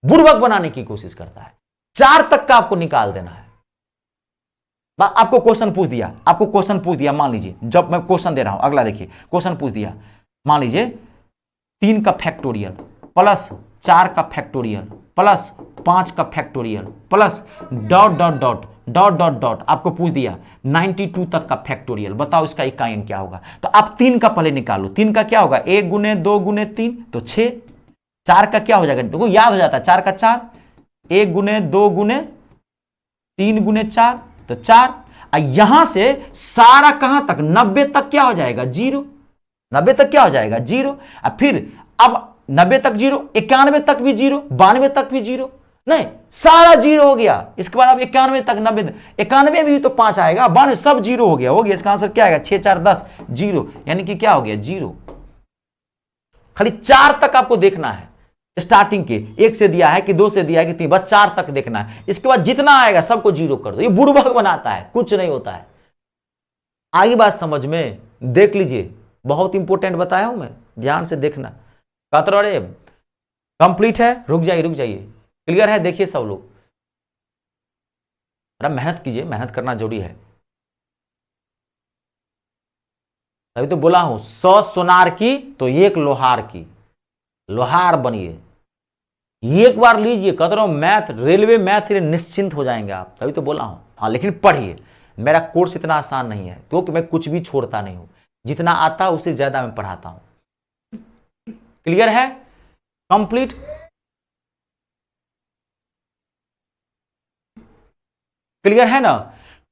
[SPEAKER 1] बुर्बक बनाने की कोशिश करता है। 4 तक का आपको निकाल देना है। आपको क्वेश्चन पूछ दिया, मान लीजिए जब मैं क्वेश्चन दे रहा हूं, अगला देखिए क्वेश्चन पूछ दिया, मान लीजिए 3 का फैक्टोरियल प्लस 4 का फैक्टोरियल प्लस 5 का factorial plus dot dot dot dot dot dot आपको पूछ दिया 92 तक का फैक्टोरियल, बताओ इसका इकाई अंक क्या होगा। तो आप 3 का पहले निकालो, 3 का क्या होगा 1 गुने 2 गुने 3 तो 6। 4 का क्या हो जाएगा, देखो याद हो जाता है 4 का 4, 1 गुने 2 गुने 3 गुने 4 तो 4। यहां से सारा कहां तक 90 तक क्या हो जाएगा 0, 90 तक क्या हो जाएगा 0। फिर अब 90 तक 0, 91 तक भी 0, 92 तक भी 0, नहीं सारा 0 हो गया। इसके बाद अब 91 तक 90, 91 में भी तो 5 आएगा, 92 सब 0 हो गया। इसका आंसर क्या आएगा 6 4 10 0, यानी कि क्या हो गया 0। खाली 4 तक आपको देखना है, स्टार्टिंग के 1 से दिया है कि 2 से दिया है कि 3, बस 4 तक देखना है। इसके बाद जितना आएगा सबको 0 कर दो। ये बुर्बक बनाता है, कुछ नहीं होता है। आई बात समझ में, देख लीजिए बहुत इंपॉर्टेंट बताया हूं मैं, ध्यान से देखना। कहते अरे कंप्लीट है, रुक जाइए क्लियर है, देखिए सब लोग अरे मेहनत कीजिए, मेहनत करना जरूरी है। अभी तो बोला हूं 100 सोनार की तो 1 लोहार की, लोहार बनिए। एक बार लीजिए, कहते रहो मैथ, रेलवे मैथ निश्चिंत हो जाएंगे आप, तभी तो बोला हूं। हाँ लेकिन पढ़िए, मेरा कोर्स इतना आसान नहीं है क्योंकि मैं कुछ भी छोड़ता नहीं हूं, जितना आता है उससे ज्यादा मैं पढ़ाता हूं। क्लियर है, कंप्लीट। क्लियर है ना,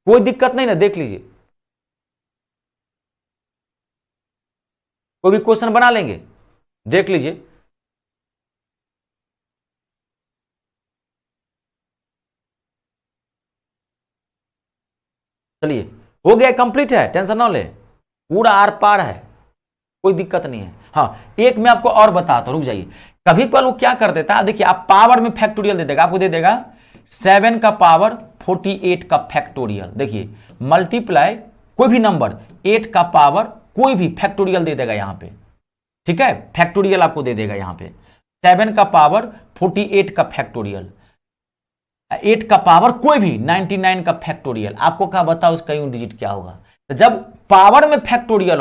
[SPEAKER 1] कोई दिक्कत नहीं ना, देख लीजिए। कोई भी क्वेश्चन बना लेंगे, देख लीजिए। चलिए हो गया, कंप्लीट है, टेंशन ना ले, पूरा आर पार है, कोई दिक्कत नहीं है। हाँ एक मैं आपको और बताता हूं, रुक जाइए। कभी कभी वो क्या कर देता है, देखिए आप पावर में फैक्टोरियल दे देगा, आपको दे देगा 7 का पावर 48 का फैक्टोरियल। देखिए मल्टीप्लाई कोई भी नंबर 8 का पावर कोई भी फैक्टोरियल दे देगा यहां पे, ठीक है, फैक्टोरियल आपको दे देगा यहां पे। 7 का पावर 48 का फैक्टोरियल, 8 का पावर कोई भी 99 का फैक्टोरियल। आपको क्या बताओ उसका यूनिट डिजिट क्या होगा। तो जब पावर में फैक्टोरियल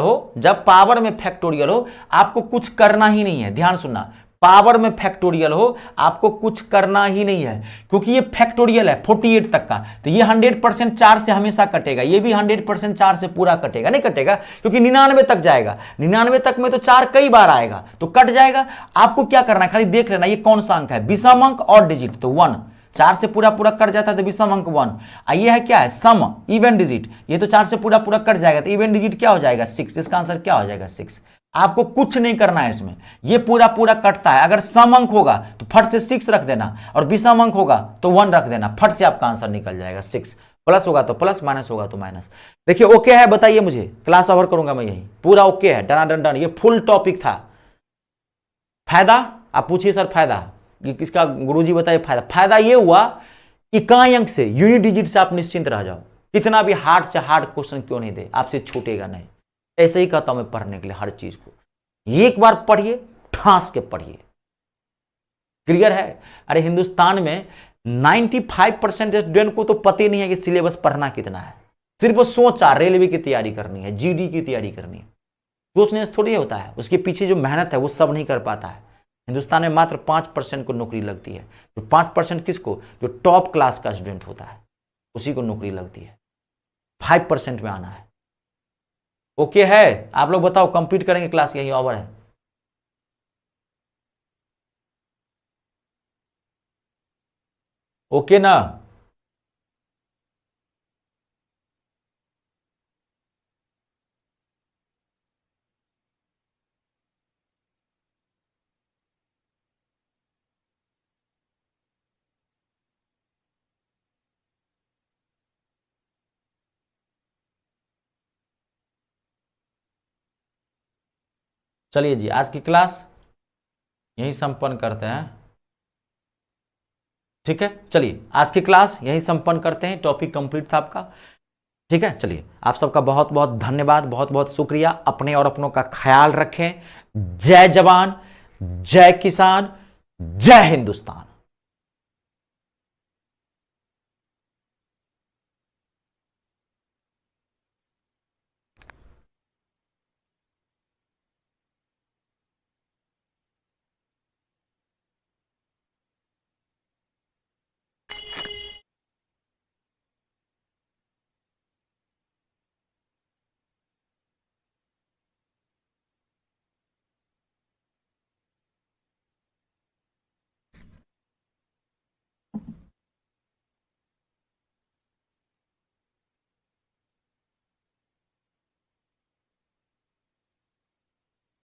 [SPEAKER 1] हो, आपको कुछ करना ही नहीं है, ध्यान सुनना, पावर में फैक्टोरियल हो आपको कुछ करना ही नहीं है, क्योंकि ये फैक्टोरियल है 48 तक का, तो ये 100% 4 से हमेशा कटेगा, ये भी 100% 4 से पूरा कटेगा, नहीं कटेगा क्योंकि 99 तक जाएगा, 99 तक में तो 4 कई बार आएगा तो कट जाएगा। आपको क्या करना है, खाली देख लेना ये कौन सा अंक है, विषम अंक और डिजिट, तो 1 4 से पूरा कट जाता है तो विषम अंक 1। ये है क्या है सम इवन डिजिट, ये तो 4 से पूरा कट जाएगा तो इवन डिजिट क्या हो जाएगा 6। इसका आंसर क्या हो जाएगा 6। आपको कुछ नहीं करना है इसमें, ये पूरा कटता है। अगर सम अंक होगा तो फट से 6 रख देना, और विषम अंक होगा तो 1 रख देना, फट से आपका आंसर निकल जाएगा 6। प्लस होगा तो प्लस, माइनस होगा तो माइनस। देखिए ओके है, बताइए मुझे, क्लास ओवर करूंगा मैं, यही पूरा ओके है, डन। ये फुल टॉपिक था, फायदा आप पूछिए सर फायदा, ये किसका गुरुजी बताइए फायदा। फायदा ये हुआ इकाई अंक से, यूनिट डिजिट से आप निश्चिंत रह जाओ, कितना भी हार्ड से हार्ड क्वेश्चन क्यों नहीं दे, आपसे छूटेगा नहीं। ऐसे ही कहता हूं मैं पढ़ने के लिए हर चीज को, एक बार पढ़िए, ठांस के पढ़िए। क्लियर है? अरे हिंदुस्तान में 95% स्टूडेंट को तो पता ही नहीं है कि सिलेबस पढ़ना कितना है, सिर्फ सोचा रेलवे की तैयारी करनी है, जीडी की तैयारी करनी है, सोचने से थोड़ी होता है, उसके पीछे जो मेहनत है वो सब नहीं कर पाता है। हिंदुस्तान में मात्र 5% को नौकरी लगती है, जो 5% किसको, जो टॉप क्लास का स्टूडेंट होता है उसी को नौकरी लगती है, 5% में आना है। ओके है? आप लोग बताओ, कंप्लीट करेंगे क्लास, यही ओवर है। ओके ना? चलिए जी, आज की क्लास यही संपन्न करते हैं। ठीक है, चलिए आज की क्लास यही संपन्न करते हैं, टॉपिक कंप्लीट था आपका। ठीक है, चलिए आप सबका बहुत बहुत धन्यवाद, बहुत बहुत शुक्रिया। अपने और अपनों का ख्याल रखें। जय जवान, जय किसान, जय हिंदुस्तान।